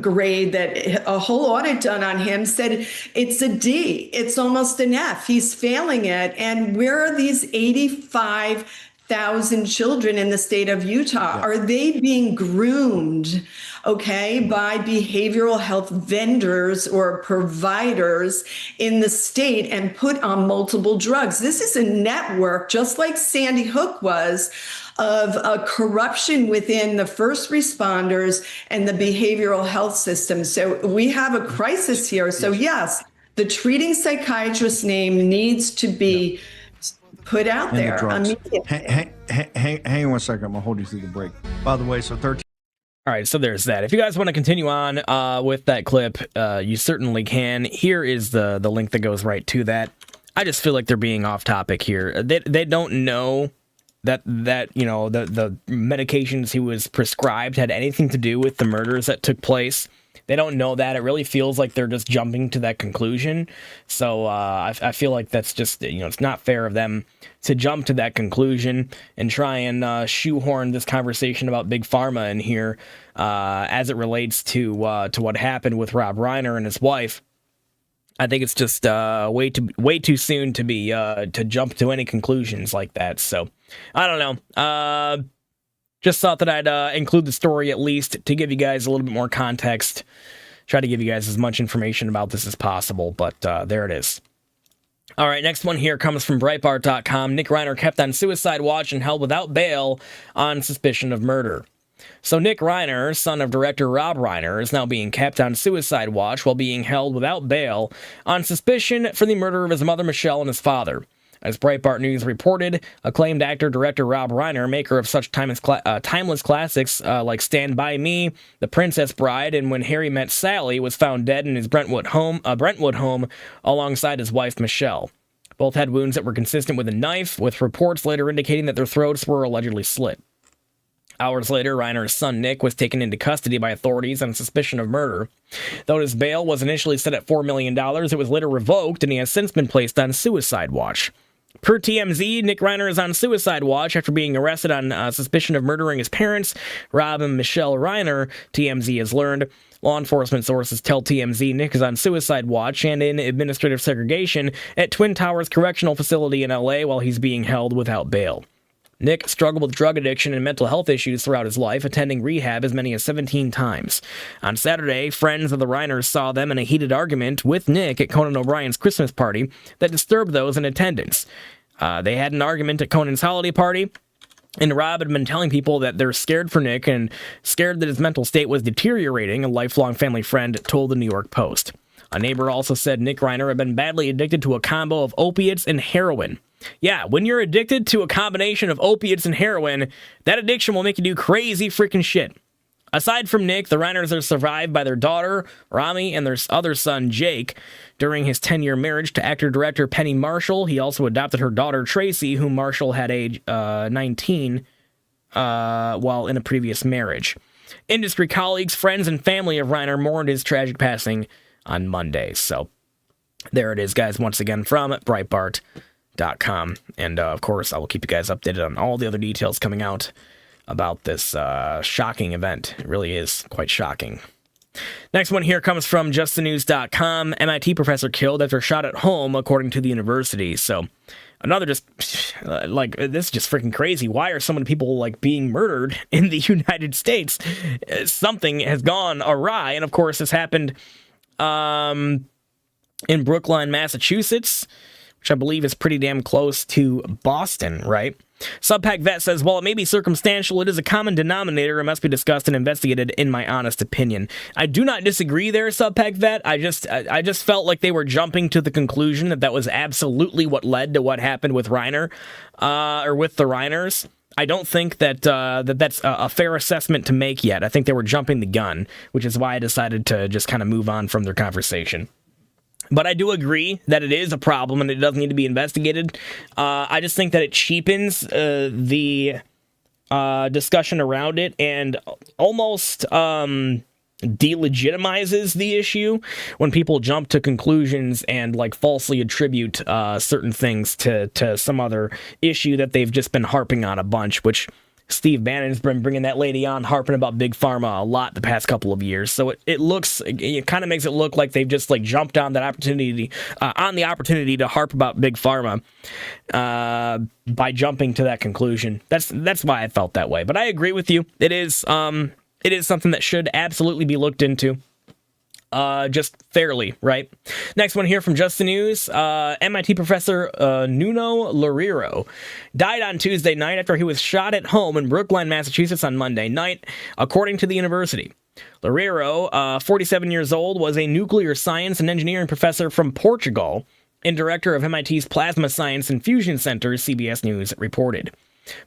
grade, that a whole audit done on him said it's a D. It's almost an F. He's failing it. And where are these 85,000 thousand children in the state of Utah. Are they being groomed, okay, by behavioral health vendors or providers in the state and put on multiple drugs? This is a network, just like Sandy Hook was, of a corruption within the first responders and the behavioral health system. So we have a crisis here. So yes, the treating psychiatrist's name needs to be put out there immediately. Hang on 1 second. I'm going to hold you through the break. By the way, so 13. All right, so there's that. If you guys want to continue on with that clip, you certainly can. Here is the link that goes right to that. I just feel like they're being off topic here. They don't know that you know the medications he was prescribed had anything to do with the murders that took place. They don't know that. It really feels like they're just jumping to that conclusion. So I feel like that's just, you know, it's not fair of them to jump to that conclusion and try and shoehorn this conversation about Big Pharma in here as it relates to what happened with Rob Reiner and his wife. I think it's just way too soon to be to jump to any conclusions like that. So I don't know. Just thought that I'd include the story at least to give you guys a little bit more context. Try to give you guys as much information about this as possible, but there it is. All right, next one here comes from Breitbart.com. Nick Reiner kept on suicide watch and held without bail on suspicion of murder. So Nick Reiner, son of director Rob Reiner, is now being kept on suicide watch while being held without bail on suspicion for the murder of his mother Michelle and his father. As Breitbart News reported, acclaimed actor-director Rob Reiner, maker of such timeless classics like Stand By Me, The Princess Bride, and When Harry Met Sally, was found dead in his Brentwood home alongside his wife Michelle. Both had wounds that were consistent with a knife, with reports later indicating that their throats were allegedly slit. Hours later, Reiner's son Nick was taken into custody by authorities on suspicion of murder. Though his bail was initially set at $4 million, it was later revoked, and he has since been placed on suicide watch. Per TMZ, Nick Reiner is on suicide watch after being arrested on suspicion of murdering his parents, Rob and Michelle Reiner, TMZ has learned. Law enforcement sources tell TMZ Nick is on suicide watch and in administrative segregation at Twin Towers Correctional Facility in LA while he's being held without bail. Nick struggled with drug addiction and mental health issues throughout his life, attending rehab as many as 17 times. On Saturday, friends of the Reiners saw them in a heated argument with Nick at Conan O'Brien's Christmas party that disturbed those in attendance. They had an argument at Conan's holiday party, and Rob had been telling people that they're scared for Nick and scared that his mental state was deteriorating, a lifelong family friend told the New York Post. A neighbor also said Nick Reiner had been badly addicted to a combo of opiates and heroin. Yeah, when you're addicted to a combination of opiates and heroin, that addiction will make you do crazy freaking shit. Aside from Nick, the Reiners are survived by their daughter, Rami, and their other son, Jake. During his 10-year marriage to actor-director Penny Marshall, he also adopted her daughter, Tracy, whom Marshall had age 19 while in a previous marriage. Industry colleagues, friends, and family of Reiner mourned his tragic passing on Monday. So there it is, guys, once again from Breitbart.com. And, of course, I will keep you guys updated on all the other details coming out about this shocking event. It really is quite shocking. Next one here comes from justthenews.com. MIT professor killed after shot at home, according to the university. So another just, like, this is just freaking crazy. Why are so many people, like, being murdered in the United States? Something has gone awry. And, of course, this happened in Brookline, Massachusetts, which I believe is pretty damn close to Boston, right? Subpack Vet says, while it may be circumstantial, it is a common denominator and must be discussed and investigated, in my honest opinion. I do not disagree there, Subpack Vet. I just felt like they were jumping to the conclusion that was absolutely what led to what happened with Reiner, or with the Reiners. I don't think that that's a fair assessment to make yet. I think they were jumping the gun, which is why I decided to just kind of move on from their conversation. But I do agree that it is a problem and it does need to be investigated. I just think that it cheapens the discussion around it and almost delegitimizes the issue when people jump to conclusions and like falsely attribute certain things to some other issue that they've just been harping on a bunch, which Steve Bannon's been bringing that lady on, harping about Big Pharma a lot the past couple of years. So it kind of makes it look like they've just like jumped on that opportunity, to harp about Big Pharma by jumping to that conclusion. That's why I felt that way. But I agree with you. It is something that should absolutely be looked into. Just fairly, right? Next one here from Just the News. MIT professor Nuno Loureiro died on Tuesday night after he was shot at home in Brookline, Massachusetts on Monday night, according to the university. Loureiro, 47 years old, was a nuclear science and engineering professor from Portugal and director of MIT's Plasma Science and Fusion Center, CBS News reported.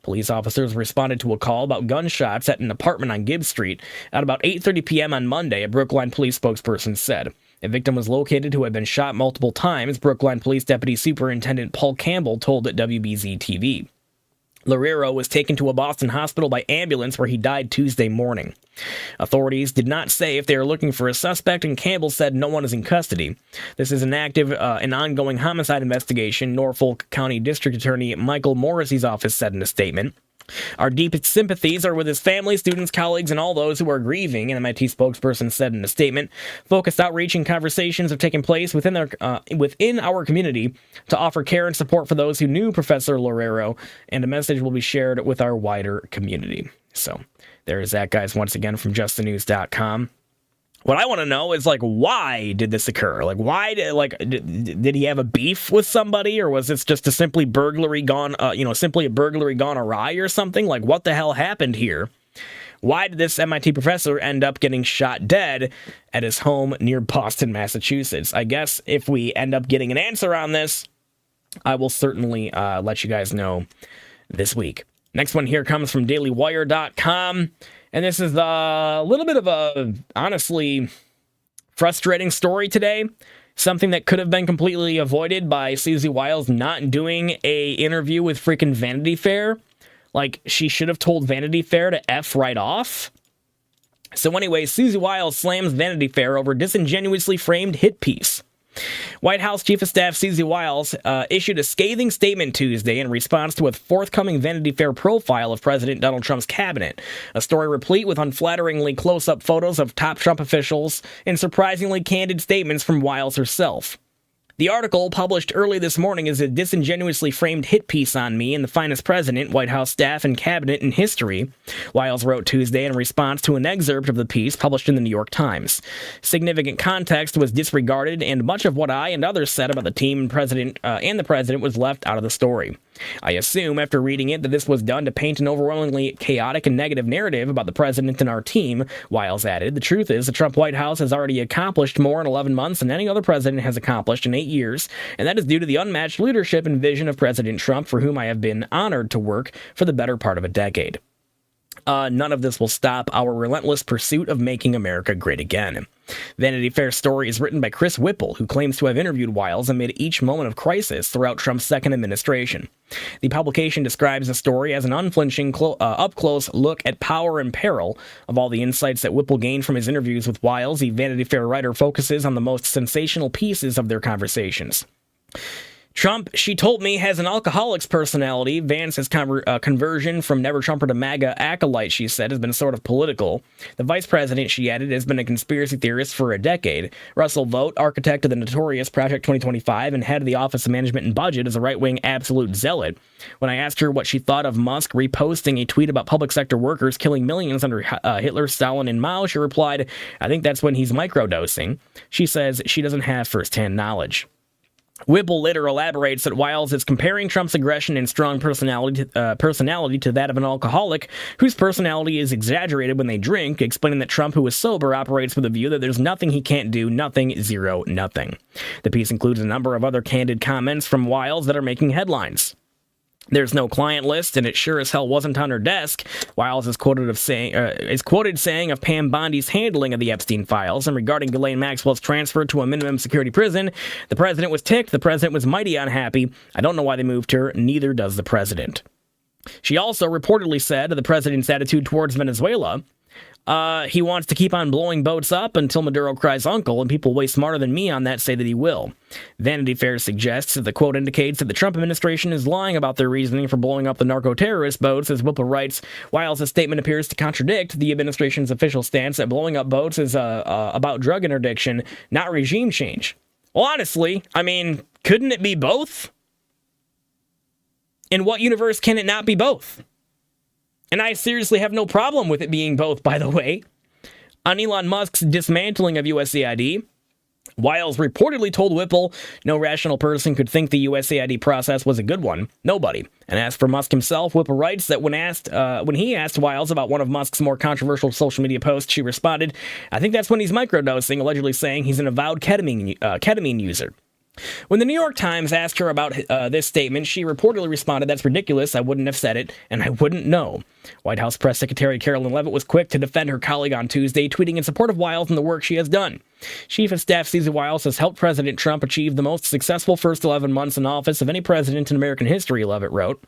Police officers responded to a call about gunshots at an apartment on Gibbs Street at about 8:30 p.m. on Monday, a Brookline police spokesperson said. A victim was located who had been shot multiple times, Brookline Police Deputy Superintendent Paul Campbell told WBZ-TV. Loureiro was taken to a Boston hospital by ambulance where he died Tuesday morning. Authorities did not say if they are looking for a suspect, and Campbell said no one is in custody. This is an active and ongoing homicide investigation, Norfolk County District Attorney Michael Morrissey's office said in a statement. Our deepest sympathies are with his family, students, colleagues, and all those who are grieving, an MIT spokesperson said in a statement. Focused outreach and conversations have taken place within our community to offer care and support for those who knew Professor Loureiro, and a message will be shared with our wider community. So there is that, guys, once again from justthenews.com. What I want to know is, like, why did this occur? Like, why did he have a beef with somebody, or was this just a simply a burglary gone awry or something? Like, what the hell happened here? Why did this MIT professor end up getting shot dead at his home near Boston, Massachusetts? I guess if we end up getting an answer on this, I will certainly let you guys know this week. Next one here comes from DailyWire.com. And this is a little bit of a, honestly, frustrating story today. Something that could have been completely avoided by Susie Wiles not doing a interview with freaking Vanity Fair. Like, she should have told Vanity Fair to F right off. So anyway, Susie Wiles slams Vanity Fair over disingenuously framed hit piece. White House Chief of Staff Susie Wiles issued a scathing statement Tuesday in response to a forthcoming Vanity Fair profile of President Donald Trump's cabinet, a story replete with unflatteringly close-up photos of top Trump officials and surprisingly candid statements from Wiles herself. The article, published early this morning, is a disingenuously framed hit piece on me and the finest president, White House staff, and cabinet in history, Wiles wrote Tuesday in response to an excerpt of the piece published in the New York Times. Significant context was disregarded, and much of what I and others said about the team and the president was left out of the story. I assume, after reading it, that this was done to paint an overwhelmingly chaotic and negative narrative about the president and our team, Wiles added. The truth is, the Trump White House has already accomplished more in 11 months than any other president has accomplished in 8 years, and that is due to the unmatched leadership and vision of President Trump, for whom I have been honored to work for the better part of a decade. None of this will stop our relentless pursuit of making America great again. Vanity Fair story is written by Chris Whipple, who claims to have interviewed Wiles amid each moment of crisis throughout Trump's second administration. The publication describes the story as an unflinching, up-close look at power and peril. Of all the insights that Whipple gained from his interviews with Wiles, the Vanity Fair writer focuses on the most sensational pieces of their conversations. Trump, she told me, has an alcoholic's personality. Vance's conversion from Never Trumper to MAGA acolyte, she said, has been sort of political. The vice president, she added, has been a conspiracy theorist for a decade. Russell Vought, architect of the notorious Project 2025 and head of the Office of Management and Budget, is a right-wing absolute zealot. When I asked her what she thought of Musk reposting a tweet about public sector workers killing millions under Hitler, Stalin, and Mao, she replied, I think that's when he's microdosing. She says she doesn't have first-hand knowledge. Whipple later elaborates that Wiles is comparing Trump's aggression and strong personality to that of an alcoholic whose personality is exaggerated when they drink, explaining that Trump, who is sober, operates with a view that there's nothing he can't do, nothing, zero, nothing. The piece includes a number of other candid comments from Wiles that are making headlines. There's no client list, and it sure as hell wasn't on her desk. Wiles is quoted saying of Pam Bondi's handling of the Epstein files, and regarding Ghislaine Maxwell's transfer to a minimum security prison, the president was ticked, the president was mighty unhappy. I don't know why they moved her, neither does the president. She also reportedly said the president's attitude towards Venezuela, He wants to keep on blowing boats up until Maduro cries uncle, and people way smarter than me on that say that he will. Vanity Fair suggests that the quote indicates that the Trump administration is lying about their reasoning for blowing up the narco-terrorist boats, as Whipple writes, while the statement appears to contradict the administration's official stance that blowing up boats is about drug interdiction, not regime change. Well, honestly, I mean, couldn't it be both? In what universe can it not be both? And I seriously have no problem with it being both, by the way. On Elon Musk's dismantling of USAID, Wiles reportedly told Whipple no rational person could think the USAID process was a good one. Nobody. And as for Musk himself, Whipple writes that when he asked Wiles about one of Musk's more controversial social media posts, she responded, "I think that's when he's microdosing," allegedly saying he's an avowed ketamine user. When the New York Times asked her about this statement, she reportedly responded, "That's ridiculous. I wouldn't have said it, and I wouldn't know." White House Press Secretary Carolyn Leavitt was quick to defend her colleague on Tuesday, tweeting in support of Wiles and the work she has done. Chief of Staff Susie Wiles has helped President Trump achieve the most successful first 11 months in office of any president in American history, Leavitt wrote.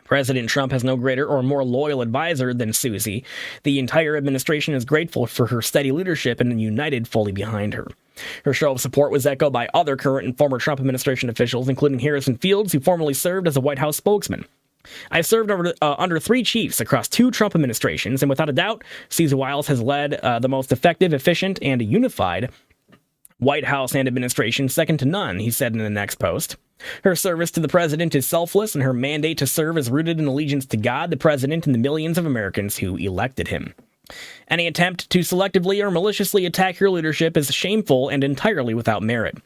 President Trump has no greater or more loyal advisor than Susie. The entire administration is grateful for her steady leadership and united fully behind her. Her show of support was echoed by other current and former Trump administration officials, including Harrison Fields, who formerly served as a White House spokesman. "I served under 3 chiefs across 2 Trump administrations, and without a doubt, Susie Wiles has led the most effective, efficient, and unified White House and administration, second to none," he said in the next post. Her service to the president is selfless, and her mandate to serve is rooted in allegiance to God, the president, and the millions of Americans who elected him. Any attempt to selectively or maliciously attack your leadership is shameful and entirely without merit.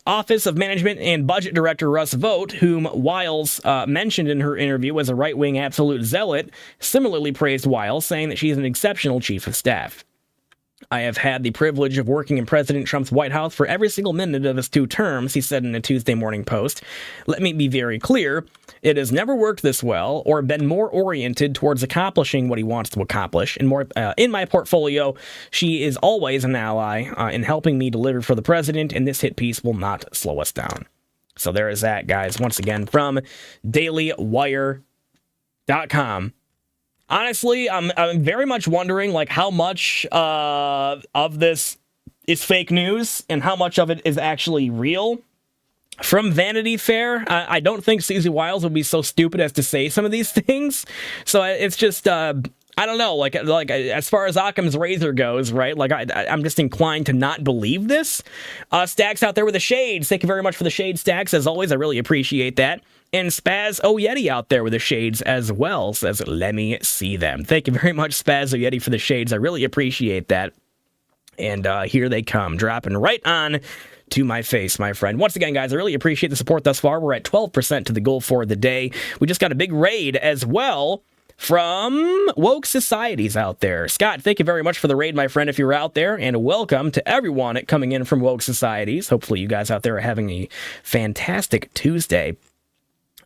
Office of Management and Budget Director Russ Vought, whom Wiles mentioned in her interview as a right-wing absolute zealot, similarly praised Wiles, saying that she is an exceptional chief of staff. "I have had the privilege of working in President Trump's White House for every single minute of his 2 terms, he said in a Tuesday Morning Post. "Let me be very clear. It has never worked this well or been more oriented towards accomplishing what he wants to accomplish. And more in my portfolio, she is always an ally in helping me deliver for the president, and this hit piece will not slow us down." So there is that, guys. Once again, from DailyWire.com. Honestly, I'm very much wondering, like, how much of this is fake news and how much of it is actually real. From Vanity Fair, I don't think Susie Wiles would be so stupid as to say some of these things. So it's just, I don't know, like as far as Occam's razor goes, right? Like I'm just inclined to not believe this. Stacks out there with the shades. Thank you very much for the shade, Stacks. As always, I really appreciate that. And Spaz Oyeti out there with the shades as well says, "Let me see them." Thank you very much, Spaz Oyeti, for the shades. I really appreciate that. And here they come, dropping right on to my face, my friend. Once again, guys, I really appreciate the support thus far. We're at 12% to the goal for the day. We just got a big raid as well from Woke Societies out there. Scott, thank you very much for the raid, my friend, if you're out there. And welcome to everyone coming in from Woke Societies. Hopefully you guys out there are having a fantastic Tuesday.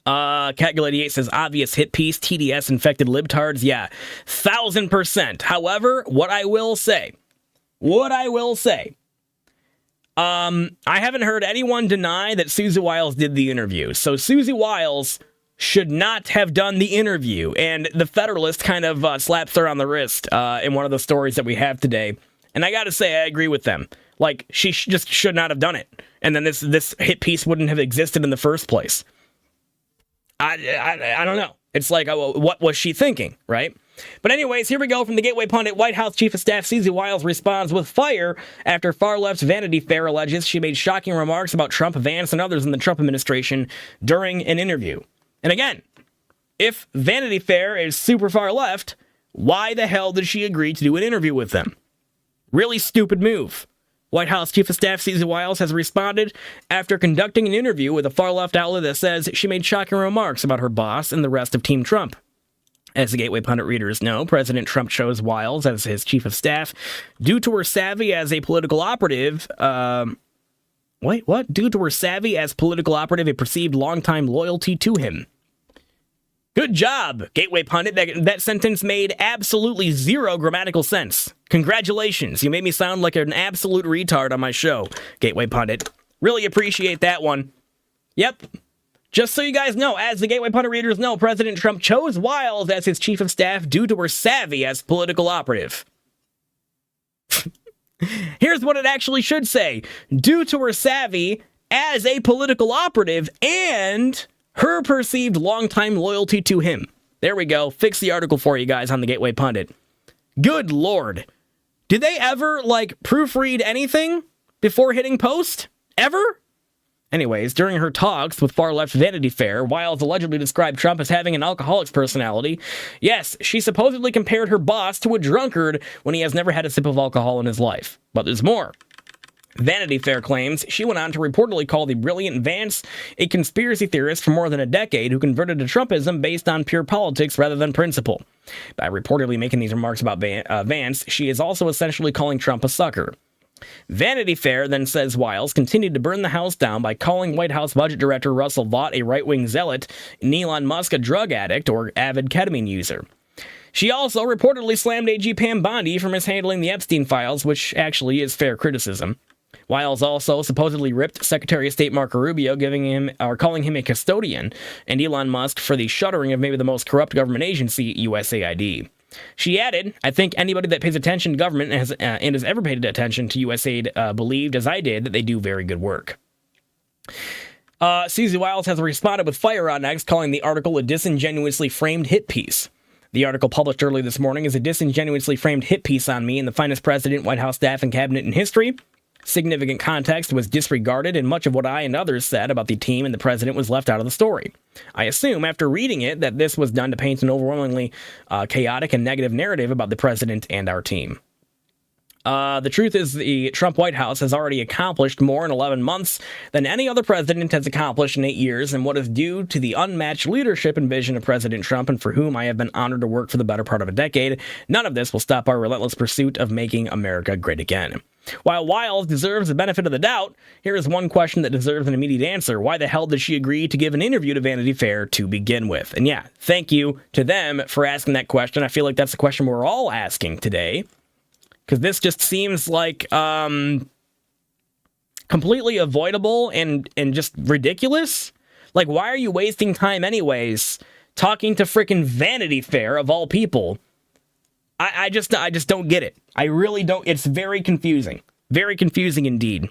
Catgul88 says, obvious hit piece, TDS infected libtards. Yeah, 1000%. However, what I will say, I haven't heard anyone deny that Susie Wiles did the interview. So Susie Wiles should not have done the interview. And the Federalist kind of slaps her on the wrist in one of the stories that we have today. And I got to say, I agree with them. Like, she just should not have done it. And then this hit piece wouldn't have existed in the first place. I don't know. It's like, what was she thinking, right? But anyways, here we go from the Gateway Pundit. White House Chief of Staff Susie Wiles responds with fire after far-left's Vanity Fair alleges she made shocking remarks about Trump, Vance, and others in the Trump administration during an interview. And again, if Vanity Fair is super far left, why the hell did she agree to do an interview with them? Really stupid move. White House Chief of Staff Susie Wiles has responded after conducting an interview with a far-left outlet that says she made shocking remarks about her boss and the rest of Team Trump. As the Gateway Pundit readers know, President Trump chose Wiles as his chief of staff due to her savvy as a political operative. Due to her savvy as political operative, a perceived longtime loyalty to him. Good job, Gateway Pundit. That sentence made absolutely zero grammatical sense. Congratulations. You made me sound like an absolute retard on my show, Gateway Pundit. Really appreciate that one. Yep. Just so you guys know, as the Gateway Pundit readers know, President Trump chose Wiles as his chief of staff due to her savvy as political operative. Here's what it actually should say. Due to her savvy as a political operative and her perceived longtime loyalty to him. There we go. Fix the article for you guys on the Gateway Pundit. Good Lord. Did they ever, proofread anything before hitting post? Ever? Anyways, during her talks with far-left Vanity Fair, Wiles allegedly described Trump as having an alcoholic's personality. Yes, she supposedly compared her boss to a drunkard when he has never had a sip of alcohol in his life. But there's more. Vanity Fair claims she went on to reportedly call the brilliant Vance a conspiracy theorist for more than a decade who converted to Trumpism based on pure politics rather than principle. By reportedly making these remarks about Vance, she is also essentially calling Trump a sucker. Vanity Fair then says Wiles continued to burn the house down by calling White House Budget Director Russell Vought a right-wing zealot and Elon Musk a drug addict or avid ketamine user. She also reportedly slammed AG Pam Bondi for mishandling the Epstein files, which actually is fair criticism. Wiles also supposedly ripped Secretary of State Marco Rubio, calling him a custodian, and Elon Musk for the shuttering of maybe the most corrupt government agency, USAID. She added, I think anybody that pays attention to government and has ever paid attention to USAID believed, as I did, that they do very good work. Susie Wiles has responded with fire on X, calling the article a disingenuously framed hit piece. The article published early this morning is a disingenuously framed hit piece on me and the finest president, White House staff, and cabinet in history. Significant context was disregarded, and much of what I and others said about the team and the president was left out of the story. I assume, after reading it, that this was done to paint an overwhelmingly chaotic and negative narrative about the president and our team. The truth is the Trump White House has already accomplished more in 11 months than any other president has accomplished in 8 years, and what is due to the unmatched leadership and vision of President Trump, and for whom I have been honored to work for the better part of a decade. None of this will stop our relentless pursuit of making America great again. While Wiles deserves the benefit of the doubt, here is one question that deserves an immediate answer. Why the hell did she agree to give an interview to Vanity Fair to begin with? And yeah, thank you to them for asking that question. I feel like that's the question we're all asking today, because this just seems like completely avoidable and just ridiculous. Like, why are you wasting time anyways talking to frickin' Vanity Fair of all people? I just don't get it. I really don't. It's very confusing. Very confusing indeed.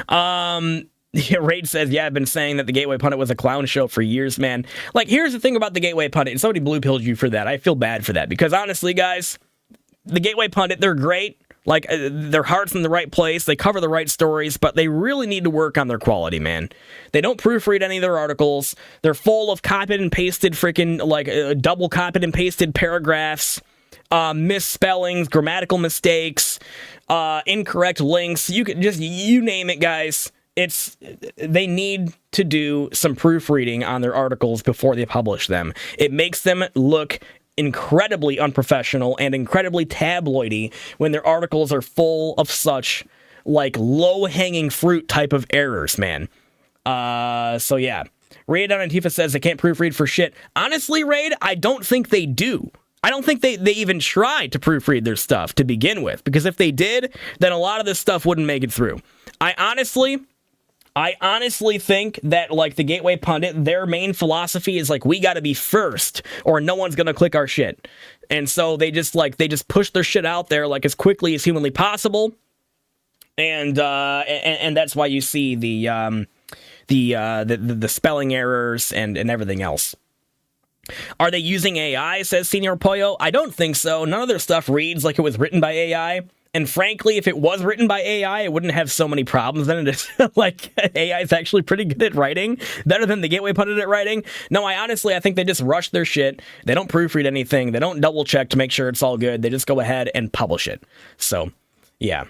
Raid says, yeah, I've been saying that the Gateway Pundit was a clown show for years, man. Like, here's the thing about the Gateway Pundit, and somebody blue-pilled you for that. I feel bad for that, because honestly, guys, the Gateway Pundit, they're great. Like, their heart's in the right place. They cover the right stories, but they really need to work on their quality, man. They don't proofread any of their articles. They're full of copied and pasted freaking, double copied and pasted paragraphs. Misspellings, grammatical mistakes, incorrect links. You name it, guys. They need to do some proofreading on their articles before they publish them. It makes them look incredibly unprofessional and incredibly tabloidy when their articles are full of such low-hanging fruit type of errors, man. So yeah. Raid on Antifa says they can't proofread for shit. Honestly, Raid, I don't think they do. I don't think they even try to proofread their stuff to begin with, because if they did, then a lot of this stuff wouldn't make it through. I honestly think that, the Gateway Pundit, their main philosophy is, we gotta be first, or no one's gonna click our shit. And so they just push their shit out there, as quickly as humanly possible. And that's why you see the spelling errors and everything else. Are they using AI, says Senior Pollo? I don't think so. None of their stuff reads like it was written by AI. And frankly, if it was written by AI, it wouldn't have so many problems than it is. AI is actually pretty good at writing, better than the Gateway Pundit at writing. No, I think they just rush their shit. They don't proofread anything. They don't double check to make sure it's all good. They just go ahead and publish it. So, yeah.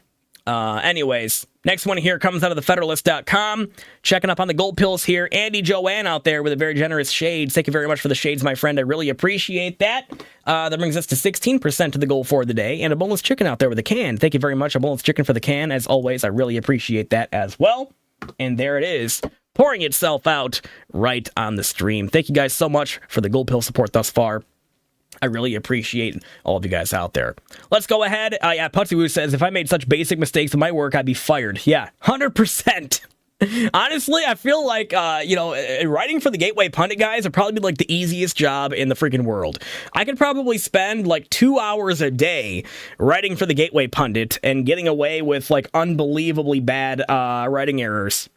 Anyways, next one here comes out of thefederalist.com. Checking up on the gold pills here. Andy Joanne out there with a very generous shades. Thank you very much for the shades, my friend. I really appreciate that. That brings us to 16% of the goal for the day. And a boneless chicken out there with a can. Thank you very much, a boneless chicken for the can. As always, I really appreciate that as well. And there it is, pouring itself out right on the stream. Thank you guys so much for the gold pill support thus far. I really appreciate all of you guys out there. Let's go ahead. Putsy Woo says, if I made such basic mistakes in my work, I'd be fired. Yeah, 100%. Honestly, I feel like, writing for the Gateway Pundit guys would probably be like the easiest job in the freaking world. I could probably spend like 2 hours a day writing for the Gateway Pundit and getting away with like unbelievably bad writing errors.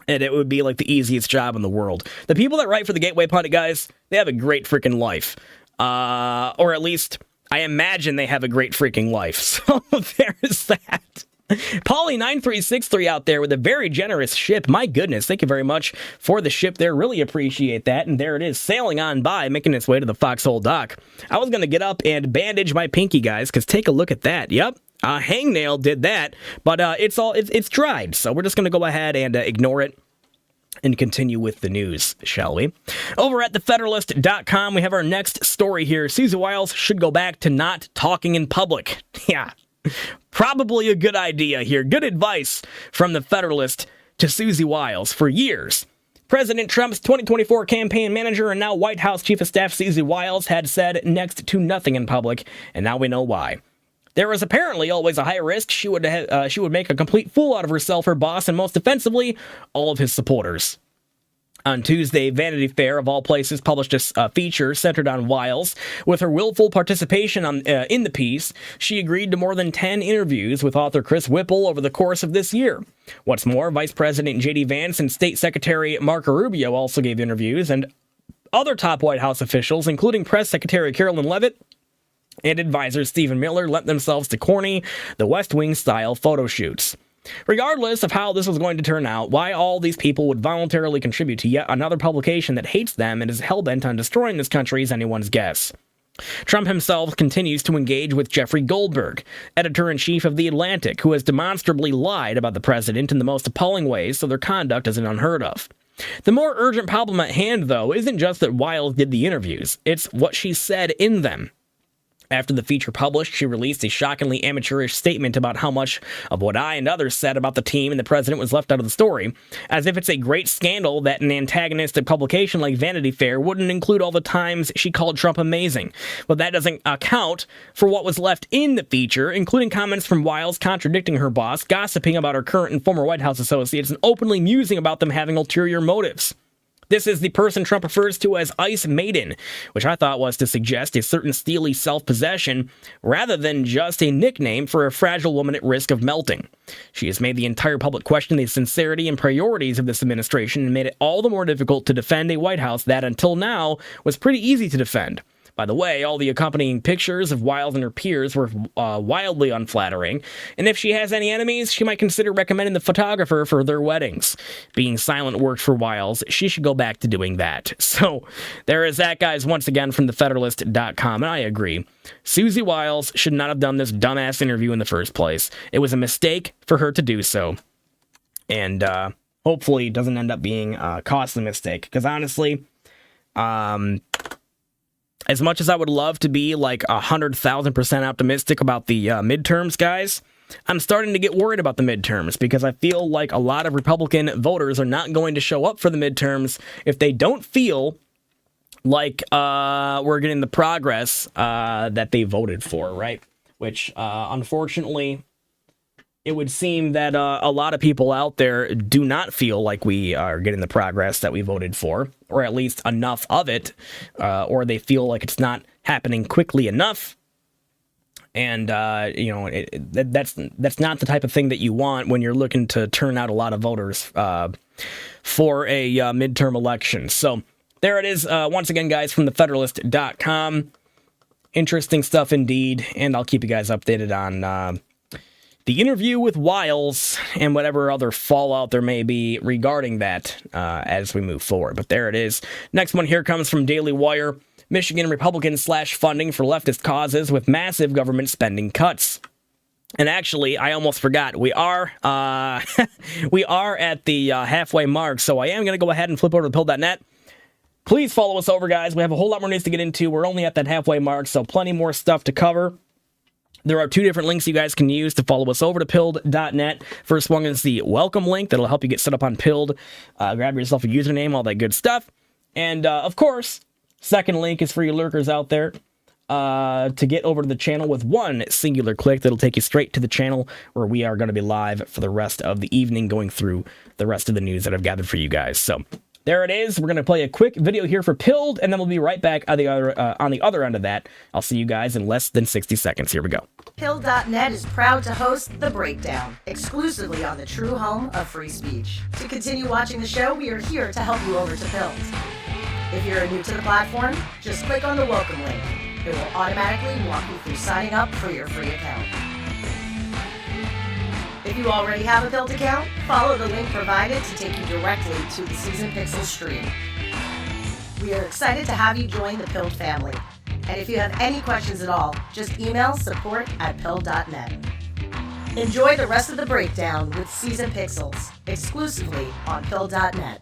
And it would be like the easiest job in the world. The people that write for the Gateway Pundit guys, they have a great freaking life. Or at least, I imagine they have a great freaking life. So there's that. Polly9363 out there with a very generous ship. My goodness, thank you very much for the ship there. Really appreciate that. And there it is, sailing on by, making its way to the Foxhole Dock. I was going to get up and bandage my pinky, guys, because take a look at that. Yep. Hangnail did that, but it's dried. So we're just going to go ahead and ignore it and continue with the news, shall we? Over at thefederalist.com, we have our next story here. Susie Wiles should go back to not talking in public. Yeah. Probably a good idea here. Good advice from the Federalist to Susie Wiles. For years, President Trump's 2024 campaign manager and now White House Chief of Staff Susie Wiles had said next to nothing in public, and now we know why. There was apparently always a high risk she would make a complete fool out of herself, her boss, and most offensively, all of his supporters. On Tuesday, Vanity Fair, of all places, published a feature centered on Wiles. With her willful participation in the piece, she agreed to more than 10 interviews with author Chris Whipple over the course of this year. What's more, Vice President J.D. Vance and State Secretary Marco Rubio also gave interviews, and other top White House officials, including Press Secretary Carolyn Leavitt and advisor Stephen Miller, lent themselves to corny, the West Wing-style photo shoots. Regardless of how this was going to turn out, why all these people would voluntarily contribute to yet another publication that hates them and is hell-bent on destroying this country is anyone's guess. Trump himself continues to engage with Jeffrey Goldberg, editor-in-chief of The Atlantic, who has demonstrably lied about the president in the most appalling ways, so their conduct isn't unheard of. The more urgent problem at hand, though, isn't just that Wiles did the interviews, it's what she said in them. After the feature published, she released a shockingly amateurish statement about how much of what I and others said about the team and the president was left out of the story, as if it's a great scandal that an antagonistic publication like Vanity Fair wouldn't include all the times she called Trump amazing. But that doesn't account for what was left in the feature, including comments from Wiles contradicting her boss, gossiping about her current and former White House associates, and openly musing about them having ulterior motives. This is the person Trump refers to as Ice Maiden, which I thought was to suggest a certain steely self-possession rather than just a nickname for a fragile woman at risk of melting. She has made the entire public question the sincerity and priorities of this administration and made it all the more difficult to defend a White House that, until now, was pretty easy to defend. By the way, all the accompanying pictures of Wiles and her peers were wildly unflattering, and if she has any enemies, she might consider recommending the photographer for their weddings. Being silent worked for Wiles. She should go back to doing that. So, there is that, guys, once again from thefederalist.com, and I agree. Susie Wiles should not have done this dumbass interview in the first place. It was a mistake for her to do so. And hopefully it doesn't end up being a costly mistake, because honestly, as much as I would love to be like 100,000% optimistic about the midterms, guys, I'm starting to get worried about the midterms because I feel like a lot of Republican voters are not going to show up for the midterms if they don't feel like we're getting the progress that they voted for, right? Which, unfortunately, it would seem that a lot of people out there do not feel like we are getting the progress that we voted for, or at least enough of it, or they feel like it's not happening quickly enough. And, that's not the type of thing that you want when you're looking to turn out a lot of voters for a midterm election. So there it is. Once again, guys, from thefederalist.com. Interesting stuff indeed. And I'll keep you guys updated on the interview with Wiles and whatever other fallout there may be regarding that as we move forward. But there it is. Next one here comes from Daily Wire. Michigan Republicans slash funding for leftist causes with massive government spending cuts. And actually, I almost forgot. We are we are at the halfway mark, so I am going to go ahead and flip over to Pill.net. Please follow us over, guys. We have a whole lot more news to get into. We're only at that halfway mark, so plenty more stuff to cover. There are two different links you guys can use to follow us over to Pilled.net. First one is the welcome link that'll help you get set up on Pilled. Grab yourself a username, all that good stuff. And, of course, second link is for you lurkers out there. to get over to the channel with one singular click. That'll take you straight to the channel where we are going to be live for the rest of the evening, going through the rest of the news that I've gathered for you guys. So there it is. We're going to play a quick video here for Pilled, and then we'll be right back on the other end of that. I'll see you guys in less than 60 seconds. Here we go. Pilled.net is proud to host The Breakdown, exclusively on the true home of free speech. To continue watching the show, we are here to help you over to Pilled. If you're new to the platform, just click on the welcome link. It will automatically walk you through signing up for your free account. If you already have a Pilled account, follow the link provided to take you directly to the Season Pixels stream. We are excited to have you join the Pilled family. And if you have any questions at all, just email support@pilled.net. Enjoy the rest of the breakdown with Season Pixels, exclusively on Pilled.net.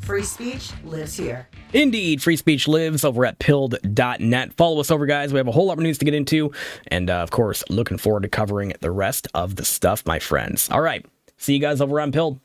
Free speech lives here. Indeed, free speech lives over at Pilled.net. Follow us over, guys. We have a whole lot of news to get into. And, of course, looking forward to covering the rest of the stuff, my friends. All right. See you guys over on Pilled.